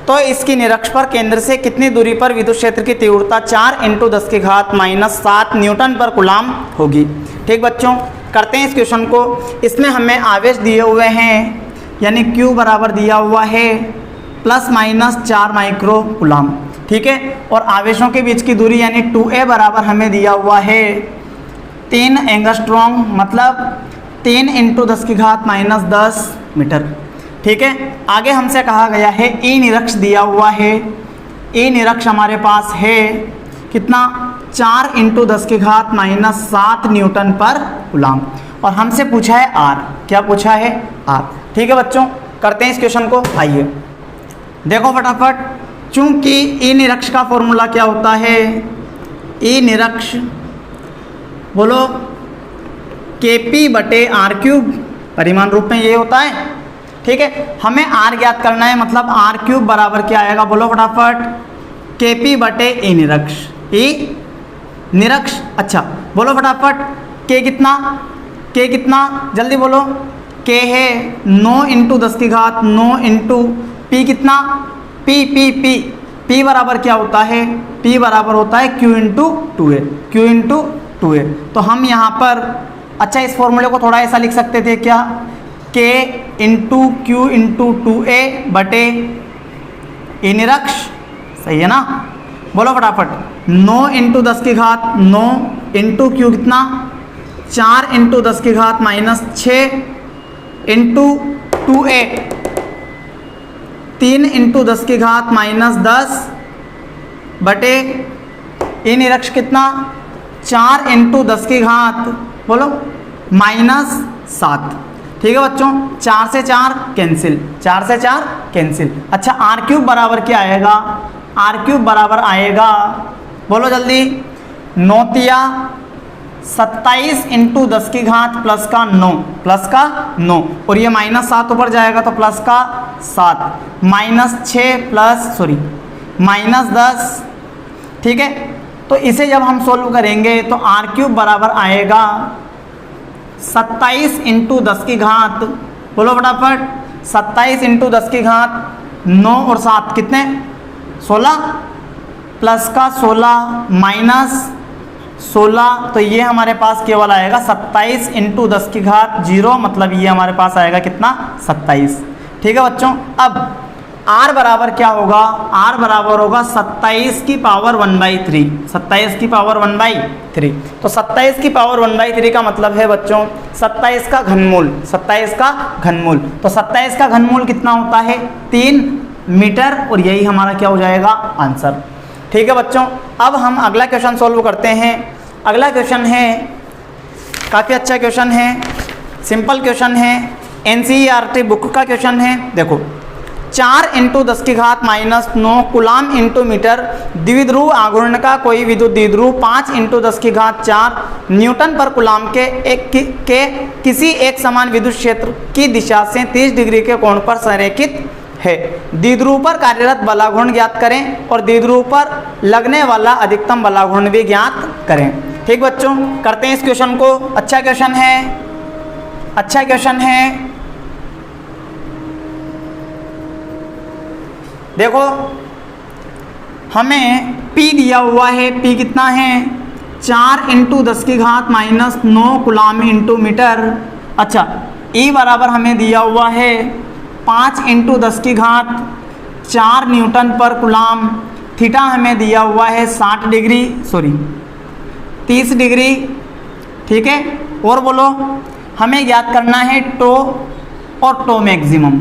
तो इसकी निरक्ष पर केंद्र से कितनी दूरी पर विद्युत क्षेत्र की तीव्रता 4 इंटू 10 की घात माइनस 7 न्यूटन पर कुलाम होगी। ठीक बच्चों, करते हैं इस क्वेश्चन को। इसमें हमें आवेश दिए हुए हैं, यानी Q बराबर दिया हुआ है प्लस माइनस 4 माइक्रो कुलाम। ठीक है, और आवेशों के बीच की दूरी यानी 2a बराबर हमें दिया हुआ है 3 एंगस्ट्रॉम, मतलब 3 इंटू 10 की घात माइनस 10 मीटर। ठीक है, आगे हमसे कहा गया है ई निरक्ष दिया हुआ है। ई निरक्ष हमारे पास है कितना, 4 इंटू 10 की घात माइनस 7 न्यूटन पर कुलाम, और हमसे पूछा है आर। क्या पूछा है? आर। ठीक है बच्चों, करते हैं इस क्वेश्चन को। आइए देखो फटाफट, चूंकि ई निरक्ष का फॉर्मूला क्या होता है, ई निरक्ष बोलो KP बटे आर क्यूब, परिमाण रूप में ये होता है। ठीक है, हमें आर ज्ञात करना है, मतलब आर क्यूब बराबर क्या आएगा, बोलो फटाफट, KP बटे ई निरक्ष। ई निरक्ष, अच्छा बोलो फटाफट, K कितना, K कितना, जल्दी बोलो। K है 9 इंटू 10 की घात 9 इंटू P कितना, P बराबर क्या होता है, P बराबर होता है Q into 2A, Q into 2A। तो हम यहाँ पर, अच्छा इस फॉर्मूले को थोड़ा ऐसा लिख सकते थे क्या, K into Q into 2A बटे ई निरक्ष, सही है ना। बोलो फटाफट, 9 इंटू 10 की घात 9 इंटू Q कितना, 4 इंटू 10 की घात माइनस 6 इंटू 2A 3 इंटू 10 की घात माइनस 10 बटे ई निरक्ष कितना, 4 इंटू 10 की घात बोलो माइनस 7। ठीक है बच्चों, 4 से 4 कैंसिल, 4 से 4 कैंसिल। अच्छा आर क्यूब बराबर क्या आएगा, आर क्यूब बराबर आएगा, बोलो जल्दी, 9 तिया 27 इंटू 10 की घात प्लस का 9, प्लस का 9, और ये माइनस 7 ऊपर जाएगा तो प्लस का 7, माइनस 6 प्लस सॉरी माइनस 10। ठीक है, तो इसे जब हम सोल्व करेंगे तो आर क्यूब बराबर आएगा 27 इंटू 10 की घात, बोलो फटाफट, 27 इंटू 10 की घात 9 और 7 कितने, 16, प्लस का 16 माइनस 16, तो ये हमारे पास केवल आएगा 27 इंटू 10 की घात 0, मतलब ये हमारे पास आएगा कितना, 27। ठीक है बच्चों, अब R बराबर क्या होगा, R बराबर होगा 27 की पावर 1/3, 27 की पावर 1/3। तो 27 की पावर 1/3 का मतलब है बच्चों 27 का घनमूल, 27 का घनमूल। तो 27 का घनमूल कितना होता है, 3 मीटर, और यही हमारा क्या हो जाएगा आंसर। ठीक है बच्चों, अब हम अगला क्वेश्चन सॉल्व करते हैं। अगला क्वेश्चन है, काफ़ी अच्छा क्वेश्चन है, सिंपल क्वेश्चन है, NCERT बुक का क्वेश्चन है। देखो, 4 इंटू 10 की घात माइनस 9 कुलाम इंटू मीटर द्विध्रुव आघूर्ण का कोई विद्युत द्विध्रुव 5 इंटू 10 की घात 4 न्यूटन पर कुलाम के किसी एक समान विद्युत क्षेत्र की दिशा से 30 डिग्री के कोण पर संरेखित है। द्विध्रुव पर कार्यरत बलाघूर्ण ज्ञात करें और द्विध्रुव पर लगने वाला अधिकतम बलाघूर्ण भी ज्ञात करें। ठीक बच्चों, करते हैं इस क्वेश्चन को। अच्छा क्वेश्चन है, अच्छा क्वेश्चन है। देखो, हमें P दिया हुआ है, P कितना है, 4 इंटू 10 की घात माइनस 9 कुलाम इंटू मीटर। अच्छा, E बराबर हमें दिया हुआ है 5 इंटू 10 की घात 4 न्यूटन पर कुलाम। थीटा हमें दिया हुआ है 60 डिग्री, सॉरी 30 डिग्री। ठीक है, और बोलो, हमें ज्ञात करना है टो और टो मैक्सिमम।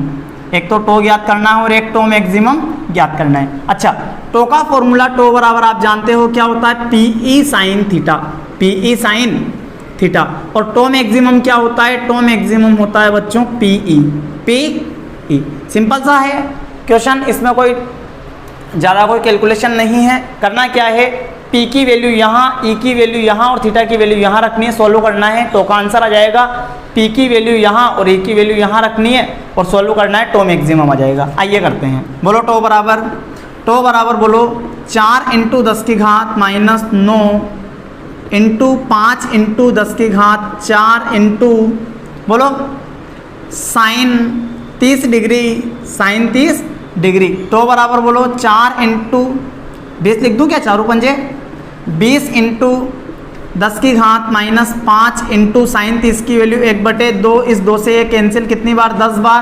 एक तो टो ज्ञात करना है और एक टो मैक्सिमम ज्ञात करना है। अच्छा, टो का फॉर्मूला, टो बराबर आप जानते हो क्या होता है, PE sine theta. PE sine theta. और टो मैक्सिमम क्या होता है? टो मैक्सिमम होता है बच्चों PE। सिंपल सा है क्वेश्चन, इसमें कोई ज़्यादा कोई कैलकुलेशन नहीं है। करना क्या है, P की वैल्यू यहाँ, E की वैल्यू यहाँ और थीटा की वैल्यू यहाँ रखनी है, सॉल्व करना है। टो का आंसर आ जाएगा, P की वैल्यू यहाँ और E की वैल्यू यहाँ रखनी है और सॉल्व करना है, टो मैक्सिमम आ जाएगा। आइए करते हैं। बोलो टो बराबर बोलो 4 × 10 की घात -9 इंटू 5 × 10 की घात 4 इंटू बोलो साइन 30 डिग्री। टो बराबर बोलो 4 × 20 लिख दूँ क्या, 4 पंजे 20 × 10 की घात -5 इंटू साइन 30 की वैल्यू 1/2। इस 2 से ये कैंसिल कितनी बार? 10 बार।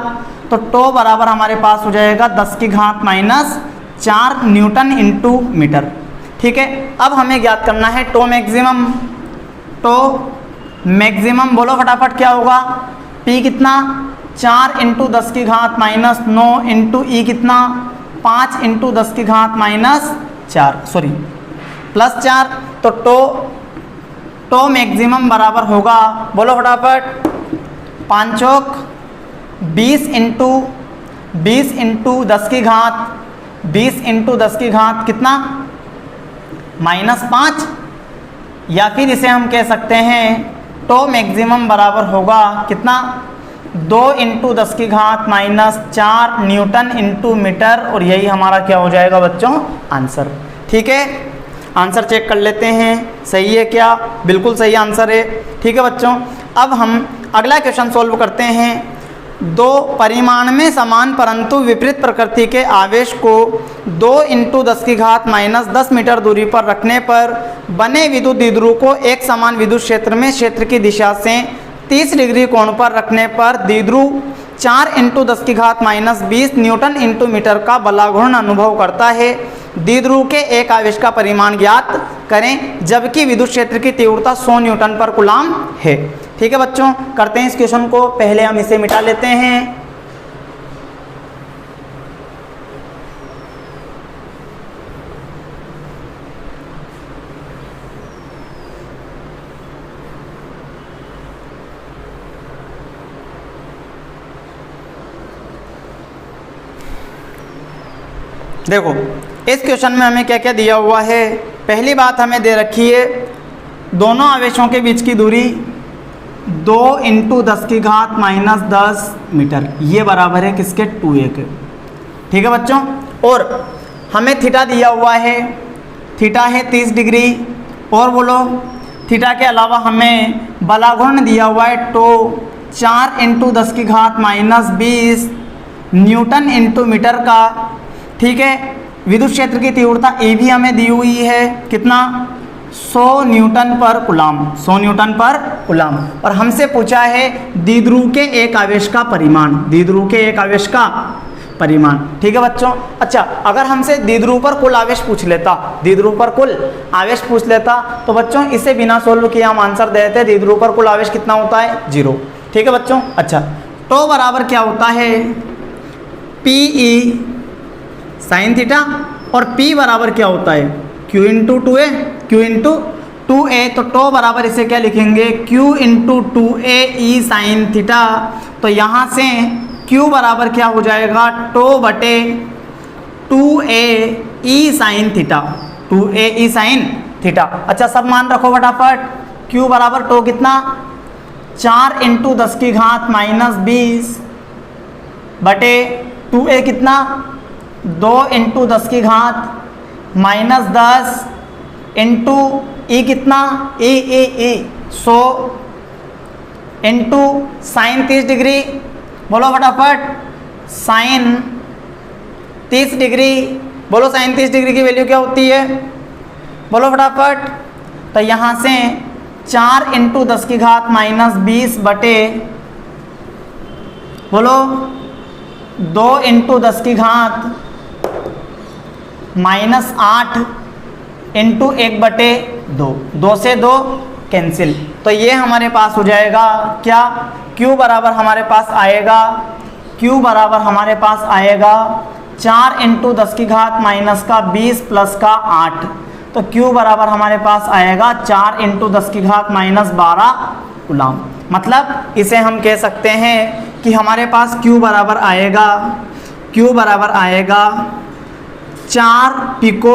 तो टो बराबर हमारे पास हो जाएगा 10 की घात -4 न्यूटन इंटू मीटर। ठीक है, अब हमें ज्ञात करना है टो मैक्सिमम बोलो फटाफट क्या होगा? P कितना? 4 × 10 की घात -9 इंटू E कितना? 5 × 10 की घात +4। तो टो मैक्सिमम बराबर होगा, बोलो फटाफट 5 चौक 20 × 10 की घात 20 × 10 की घात कितना? -5। या फिर इसे हम कह सकते हैं टो मैक्सिमम बराबर होगा कितना? 2 × 10 की घात -4 न्यूटन इंटू मीटर। और यही हमारा क्या हो जाएगा बच्चों? आंसर। ठीक है, आंसर चेक कर लेते हैं, सही है क्या? बिल्कुल सही आंसर है। ठीक है बच्चों, अब हम अगला क्वेश्चन सॉल्व करते हैं। 2 परिमाण में समान परंतु विपरीत प्रकृति के आवेश को 2 × 10 की घात -10 मीटर दूरी पर रखने पर बने विद्युत द्विध्रुव को एक समान विद्युत क्षेत्र में क्षेत्र की दिशा से 30 डिग्री कोण पर रखने पर द्विध्रुव 4 × 10 की घात -20 न्यूटन इंटू मीटर का बलाघूर्ण अनुभव करता है। द्विध्रुव के एक आवेश का परिमाण ज्ञात करें जबकि विद्युत क्षेत्र की तीव्रता 100 न्यूटन पर कूलम है। ठीक है बच्चों, करते हैं इस क्वेश्चन को। पहले हम इसे मिटा लेते हैं। देखो इस क्वेश्चन में हमें क्या क्या दिया हुआ है। पहली बात हमें दे रखी है दोनों आवेशों के बीच की दूरी 2 × 10 की घात -10 मीटर, ये बराबर है किसके? 2a के। ठीक है बच्चों, और हमें थीटा दिया हुआ है, थीटा है 30 डिग्री। और बोलो थीटा के अलावा हमें बलाघूर्ण दिया हुआ है टो 4 × 10 की घात -20 न्यूटन इंटू मीटर का। ठीक है, विद्युत क्षेत्र की तीव्रता ए भी हमें दी हुई है कितना? 100 न्यूटन पर कूलम, 100 न्यूटन पर कूलम। और हमसे पूछा है द्विध्रुव के एक आवेश का परिमाण, द्विध्रुव के एक आवेश का परिमाण। ठीक है बच्चों, अच्छा अगर हमसे द्विध्रुव पर कुल आवेश पूछ लेता, द्विध्रुव पर कुल आवेश पूछ लेता तो बच्चों इसे बिना सोल्व किए हम आंसर दे देते। द्विध्रुव पर कुल आवेश कितना होता है? 0। ठीक है बच्चों, अच्छा टो बराबर क्या होता है? PE sine theta. और P बराबर क्या होता है? Q × 2a। तो टो बराबर इसे क्या लिखेंगे? Q × 2a E sine theta. तो यहाँ से Q बराबर क्या हो जाएगा? टो बटे 2a E sine theta, 2a E sine theta. अच्छा सब मान रखो फटाफट। Q बराबर टो कितना? 4 × 10 की घात -20 बटे 2a कितना? 2 × 10 की घात -10 इंटू E कितना? E 100 into sine 30 degree. बोलो फटाफट साइन 30 डिग्री। बोलो साइन 30 डिग्री की वैल्यू क्या होती है? बोलो फटाफट। तो यहाँ से 4 × 10 की घात -20 बटे बोलो 2 × 10 की घात -8 इंटू 1/2, 2 से 2 कैंसिल। तो ये हमारे पास हो जाएगा क्या? Q बराबर हमारे पास आएगा, Q बराबर हमारे पास आएगा 4 × 10 की घात -20 + 8 तो Q बराबर हमारे पास आएगा 4 × 10⁻⁻12 कूलम। मतलब इसे हम कह सकते हैं कि हमारे पास Q बराबर आएगा 4 पिको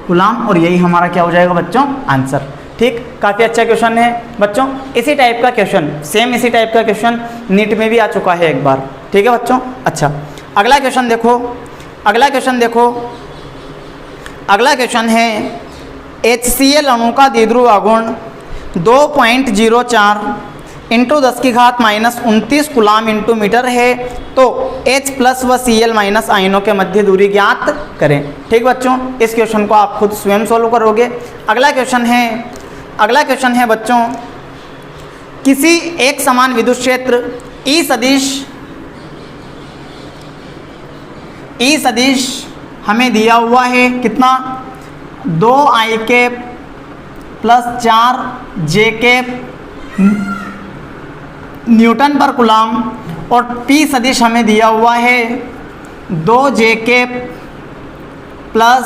कूलम, और यही हमारा क्या हो जाएगा बच्चों, आंसर। ठीक, काफ़ी अच्छा क्वेश्चन है बच्चों। इसी टाइप का क्वेश्चन, सेम इसी टाइप का क्वेश्चन नीट में भी आ चुका है एक बार। ठीक है बच्चों। अच्छा, अगला क्वेश्चन देखो। अगला क्वेश्चन है HCl अणु का द्विध्रुव आघूर्ण 2.04 × 10⁻⁻29 कूलम × मीटर है, तो H प्लस व Cl माइनस आयनों के मध्य दूरी ज्ञात करें। ठीक बच्चों, इस क्वेश्चन को आप खुद स्वयं सोल्व करोगे। अगला क्वेश्चन है बच्चों, किसी एक समान विद्युत क्षेत्र E सदिश हमें दिया हुआ है कितना, 2i cap plus 4j cap newton पर कूलम, और P सदिश हमें दिया हुआ है 2j cap plus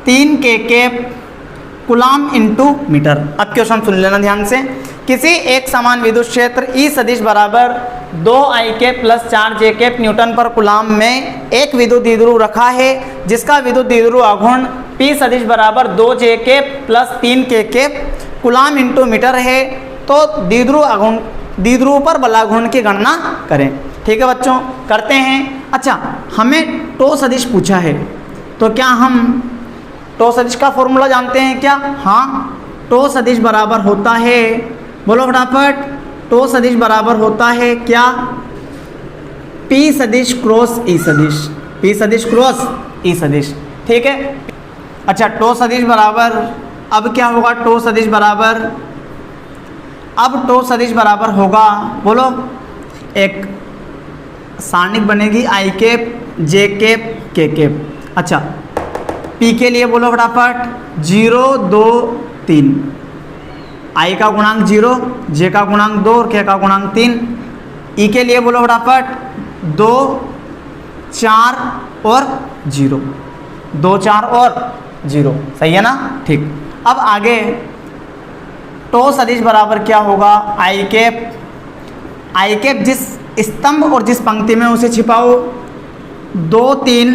3k cap coulomb × metre. अब क्वेश्चन सुन लेना ध्यान से। किसी एक समान विद्युत क्षेत्र E सदिश बराबर 2i cap plus 4j cap newton पर कूलम में एक विद्युत द्विध्रुव रखा है, जिसका विद्युत द्विध्रुव आघूर्ण P सदिश बराबर 2j cap plus 3k cap coulomb × metre है, तो द्विध्रुव पर बलाघूर्ण की गणना करें। ठीक है बच्चों, करते हैं। अच्छा, हमें टो सदिश पूछा है, तो क्या हम टो सदिश का फॉर्मूला जानते हैं क्या? हाँ, टो सदिश बराबर होता है, बोलो फटाफट, टो सदिश बराबर होता है क्या, P सदिश क्रॉस E सदिश। ठीक है। अच्छा, टो सदिश बराबर, अब क्या होगा, टो सदिश बराबर होगा, बोलो, एक सारणिक बनेगी i cap j cap k cap. अच्छा, P के लिए बोलो फटाफट, 0 2 3, i का गुणांक 0, j का गुणांक 2 और k का गुणांक 3। E के लिए बोलो फटाफट, 2 4 और 0, 2 4 और 0, सही है ना? ठीक। अब आगे टो सदिश बराबर क्या होगा, i कैप जिस स्तंभ और जिस पंक्ति में उसे छिपाओ, 2 3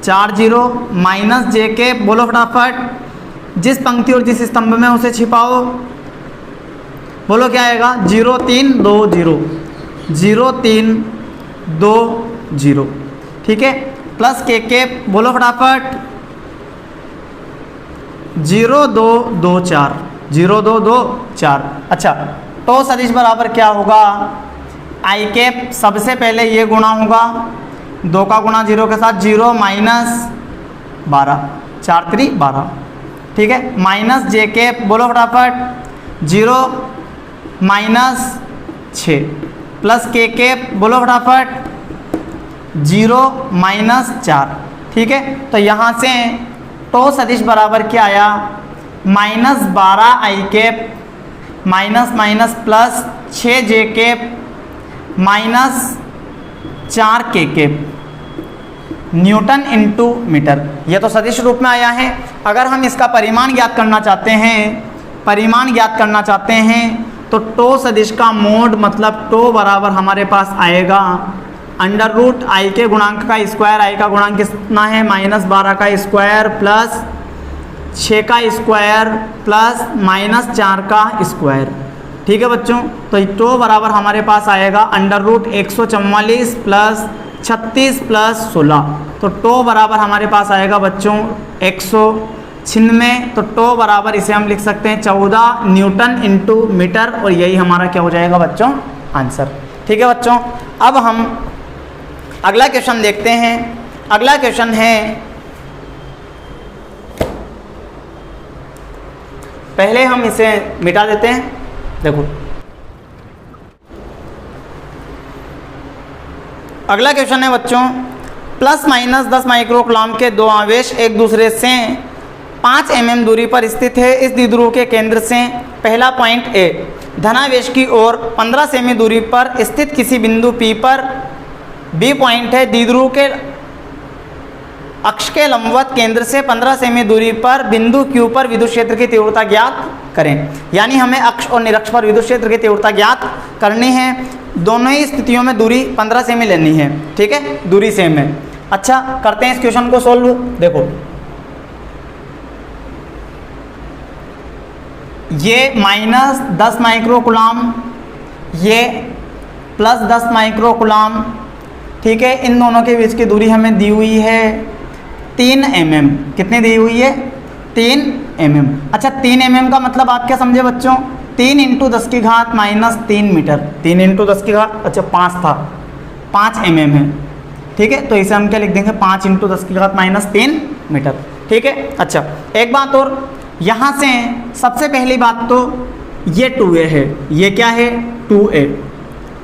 4 0 माइनस j कैप, बोलो फटाफट, जिस पंक्ति और जिस स्तंभ में उसे छिपाओ, बोलो क्या आएगा, 0 3 2 0, 0 3 2 0। ठीक है, प्लस k कैप, बोलो फटाफट, 0 2 2 4, 0 2 2 4। अच्छा, टो सदिश बराबर क्या होगा, i कैप सबसे पहले ये गुणा होगा, 2 का गुणा 0 के साथ, 0 माइनस 12, 4 3 12। ठीक है, माइनस j कैप, बोलो फटाफट, 0 माइनस 6, प्लस k कैप, बोलो फटाफट, 0 माइनस 4। ठीक है, तो यहाँ से टो सदिश बराबर क्या आया, minus 12 i cap minus minus plus 6 j cap minus 4 k cap newton × metre. यह तो सदिश रूप में आया है। अगर हम इसका परिमाण ज्ञात करना चाहते हैं, तो टो सदिश का मोड, मतलब टो बराबर हमारे पास आएगा √i के गुणांक का स्क्वायर, i का गुणांक कितना है, -12 का स्क्वायर प्लस 6 का स्क्वायर प्लस -4 का स्क्वायर। ठीक है बच्चों, तो टो बराबर हमारे पास आएगा √144 प्लस 36 प्लस 16, तो टो बराबर हमारे पास आएगा बच्चों 196। तो टो बराबर इसे हम लिख सकते हैं 14 न्यूटन × मीटर, और यही हमारा क्या हो जाएगा बच्चों, आंसर। ठीक है बच्चों, अब हम अगला क्वेश्चन देखते हैं। अगला क्वेश्चन है, पहले हम इसे मिटा देते हैं। देखो, अगला क्वेश्चन है बच्चों, ±10 माइक्रो कूलम के दो आवेश एक दूसरे से 5 mm दूरी पर स्थित है। इस द्विध्रुव के केंद्र से पहला पॉइंट ए धनावेश की ओर 15 सेमी दूरी पर स्थित किसी बिंदु P पर B पॉइंट है। द्विध्रुव के अक्ष के लंबवत केंद्र से 15 सेमी दूरी पर बिंदु Q पर विद्युत क्षेत्र की तीव्रता ज्ञात करें। यानी हमें अक्ष और निरक्ष पर विद्युत क्षेत्र की तीव्रता ज्ञात करनी है। दोनों ही स्थितियों में दूरी 15 सेमी लेनी है, ठीक है, दूरी सेम है। अच्छा, करते हैं इस क्वेश्चन को सोल्व। देखो, ये -10 माइक्रोकुलाम, ये +10 माइक्रोकुलाम, ठीक है। इन दोनों के बीच की दूरी हमें दी हुई है 3 mm। कितनी दी हुई है? 3 mm। अच्छा, 3 mm का मतलब आप क्या समझे बच्चों? 3 × 10⁻³ मीटर। 3 × 10⁻, अच्छा 5 था, 5 mm है, ठीक है। तो इसे हम क्या लिख देंगे? 5 × 10⁻³ मीटर, ठीक है। अच्छा, एक बात और, यहाँ से सबसे पहली बात तो ये 2a है, ये क्या है? 2a,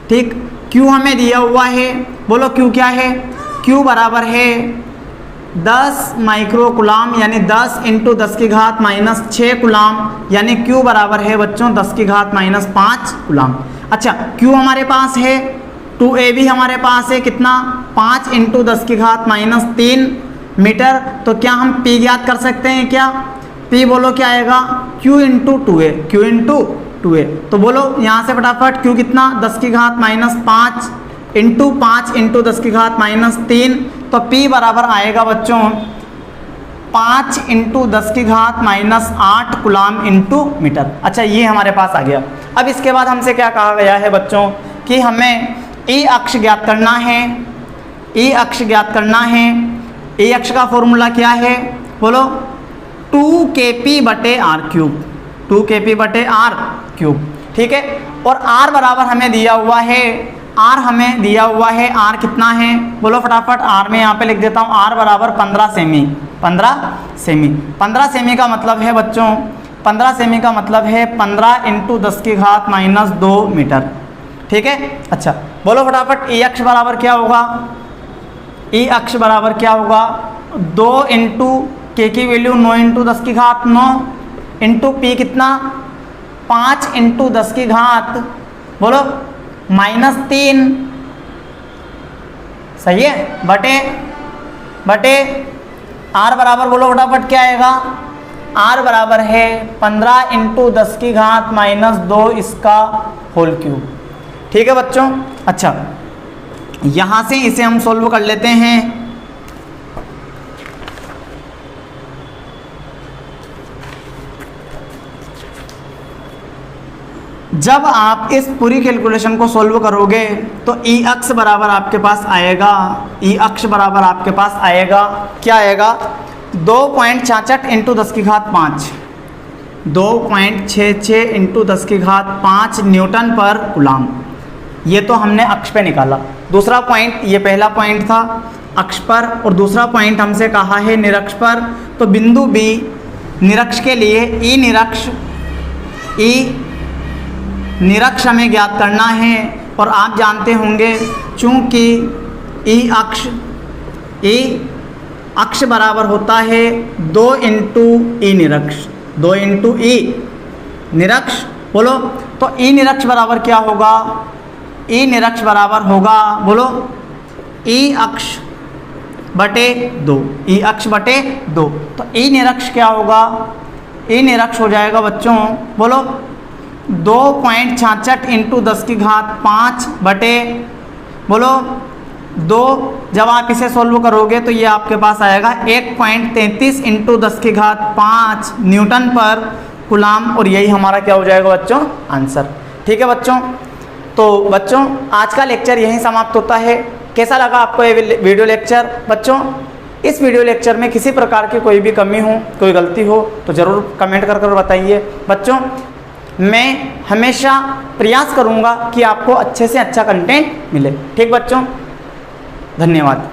ठीक। Q हमें दिया हुआ है, बोलो Q क्या है? Q बराबर है 10 माइक्रोकुलाम, यानी 10 × 10⁻⁻6 कुलाम, यानी Q बराबर है बच्चों 10⁻⁻5 कुलाम। अच्छा, Q हमारे पास है, 2a भी हमारे पास है, कितना? 5 × 10⁻³ मीटर। तो क्या हम P ज्ञात कर सकते हैं क्या? P बोलो क्या आएगा? Q × 2a, Q × 2a। तो बोलो यहाँ से फटाफट Q कितना? 10⁻⁻5 × 5 × 10⁻³ तो P बराबर आएगा बच्चों 5 × 10⁻8 कुलाम × मीटर। अच्छा, ये हमारे पास आ गया। अब इसके बाद हमसे क्या कहा गया है बच्चों कि हमें E अक्ष ज्ञात करना है। E अक्ष ज्ञात करना है। E अक्ष का फॉर्मूला क्या है? बोलो 2kp/r³। 2kp/r³, ठीक है। और R बराबर हमें दिया हुआ है, R हमें दिया हुआ है, R कितना है? बोलो फटाफट, R में यहाँ पे लिख देता हूँ, R बराबर 15 सेमी। 15 सेमी, 15 सेमी का मतलब है बच्चों, 15 सेमी का मतलब है 15 × 10⁻² मीटर, ठीक है। अच्छा, बोलो फटाफट, E अक्ष बराबर क्या होगा? E अक्ष बराबर क्या होगा? 2 × K की वैल्यू 9 × 10⁻9 इंटू P कितना? 5 × 10⁻, बोलो -3, सही है, बटे R बराबर, बोलो फटाफट क्या आएगा? R बराबर है 15 × 10⁻² इसका होल क्यूब, ठीक है बच्चों। अच्छा, यहाँ से इसे हम सोल्व कर लेते हैं। जब आप इस पूरी कैलकुलेशन को सोल्व करोगे तो E अक्ष बराबर आपके पास आएगा, E अक्ष बराबर आपके पास आएगा, क्या आएगा? 2.66 × 10⁵, 2.66 × 10⁵ न्यूटन पर कुलाम। ये तो हमने अक्ष पे निकाला। दूसरा पॉइंट, ये पहला पॉइंट था अक्ष पर, और दूसरा पॉइंट हमसे कहा है निरक्ष पर। तो बिंदु B निरक्ष के लिए E निरक्ष हमें ज्ञात करना है। और आप जानते होंगे चूंकि E अक्ष बराबर होता है 2 × E निरक्ष, 2 × E निरक्ष, बोलो। तो E निरक्ष बराबर क्या होगा? E निरक्ष बराबर होगा, बोलो, E अक्ष बटे 2, E अक्ष बटे 2। तो E निरक्ष क्या होगा? E निरक्ष हो जाएगा बच्चों, बोलो 2.66 × 10⁵ बटे, बोलो 2। जब आप इसे सोल्व करोगे तो ये आपके पास आएगा 1.33 × 10⁵ न्यूटन पर कुलाम, और यही हमारा क्या हो जाएगा बच्चों? आंसर, ठीक है बच्चों। तो बच्चों, आज का लेक्चर यहीं समाप्त होता है। कैसा लगा आपको ये वीडियो लेक्चर? बच्चों, इस वीडियो लेक्चर में किसी प्रकार की कोई भी कमी हो, कोई गलती हो तो ज़रूर कमेंट कर बताइए। बच्चों, मैं हमेशा प्रयास करूंगा कि आपको अच्छे से अच्छा कंटेंट मिले, ठीक बच्चों। धन्यवाद।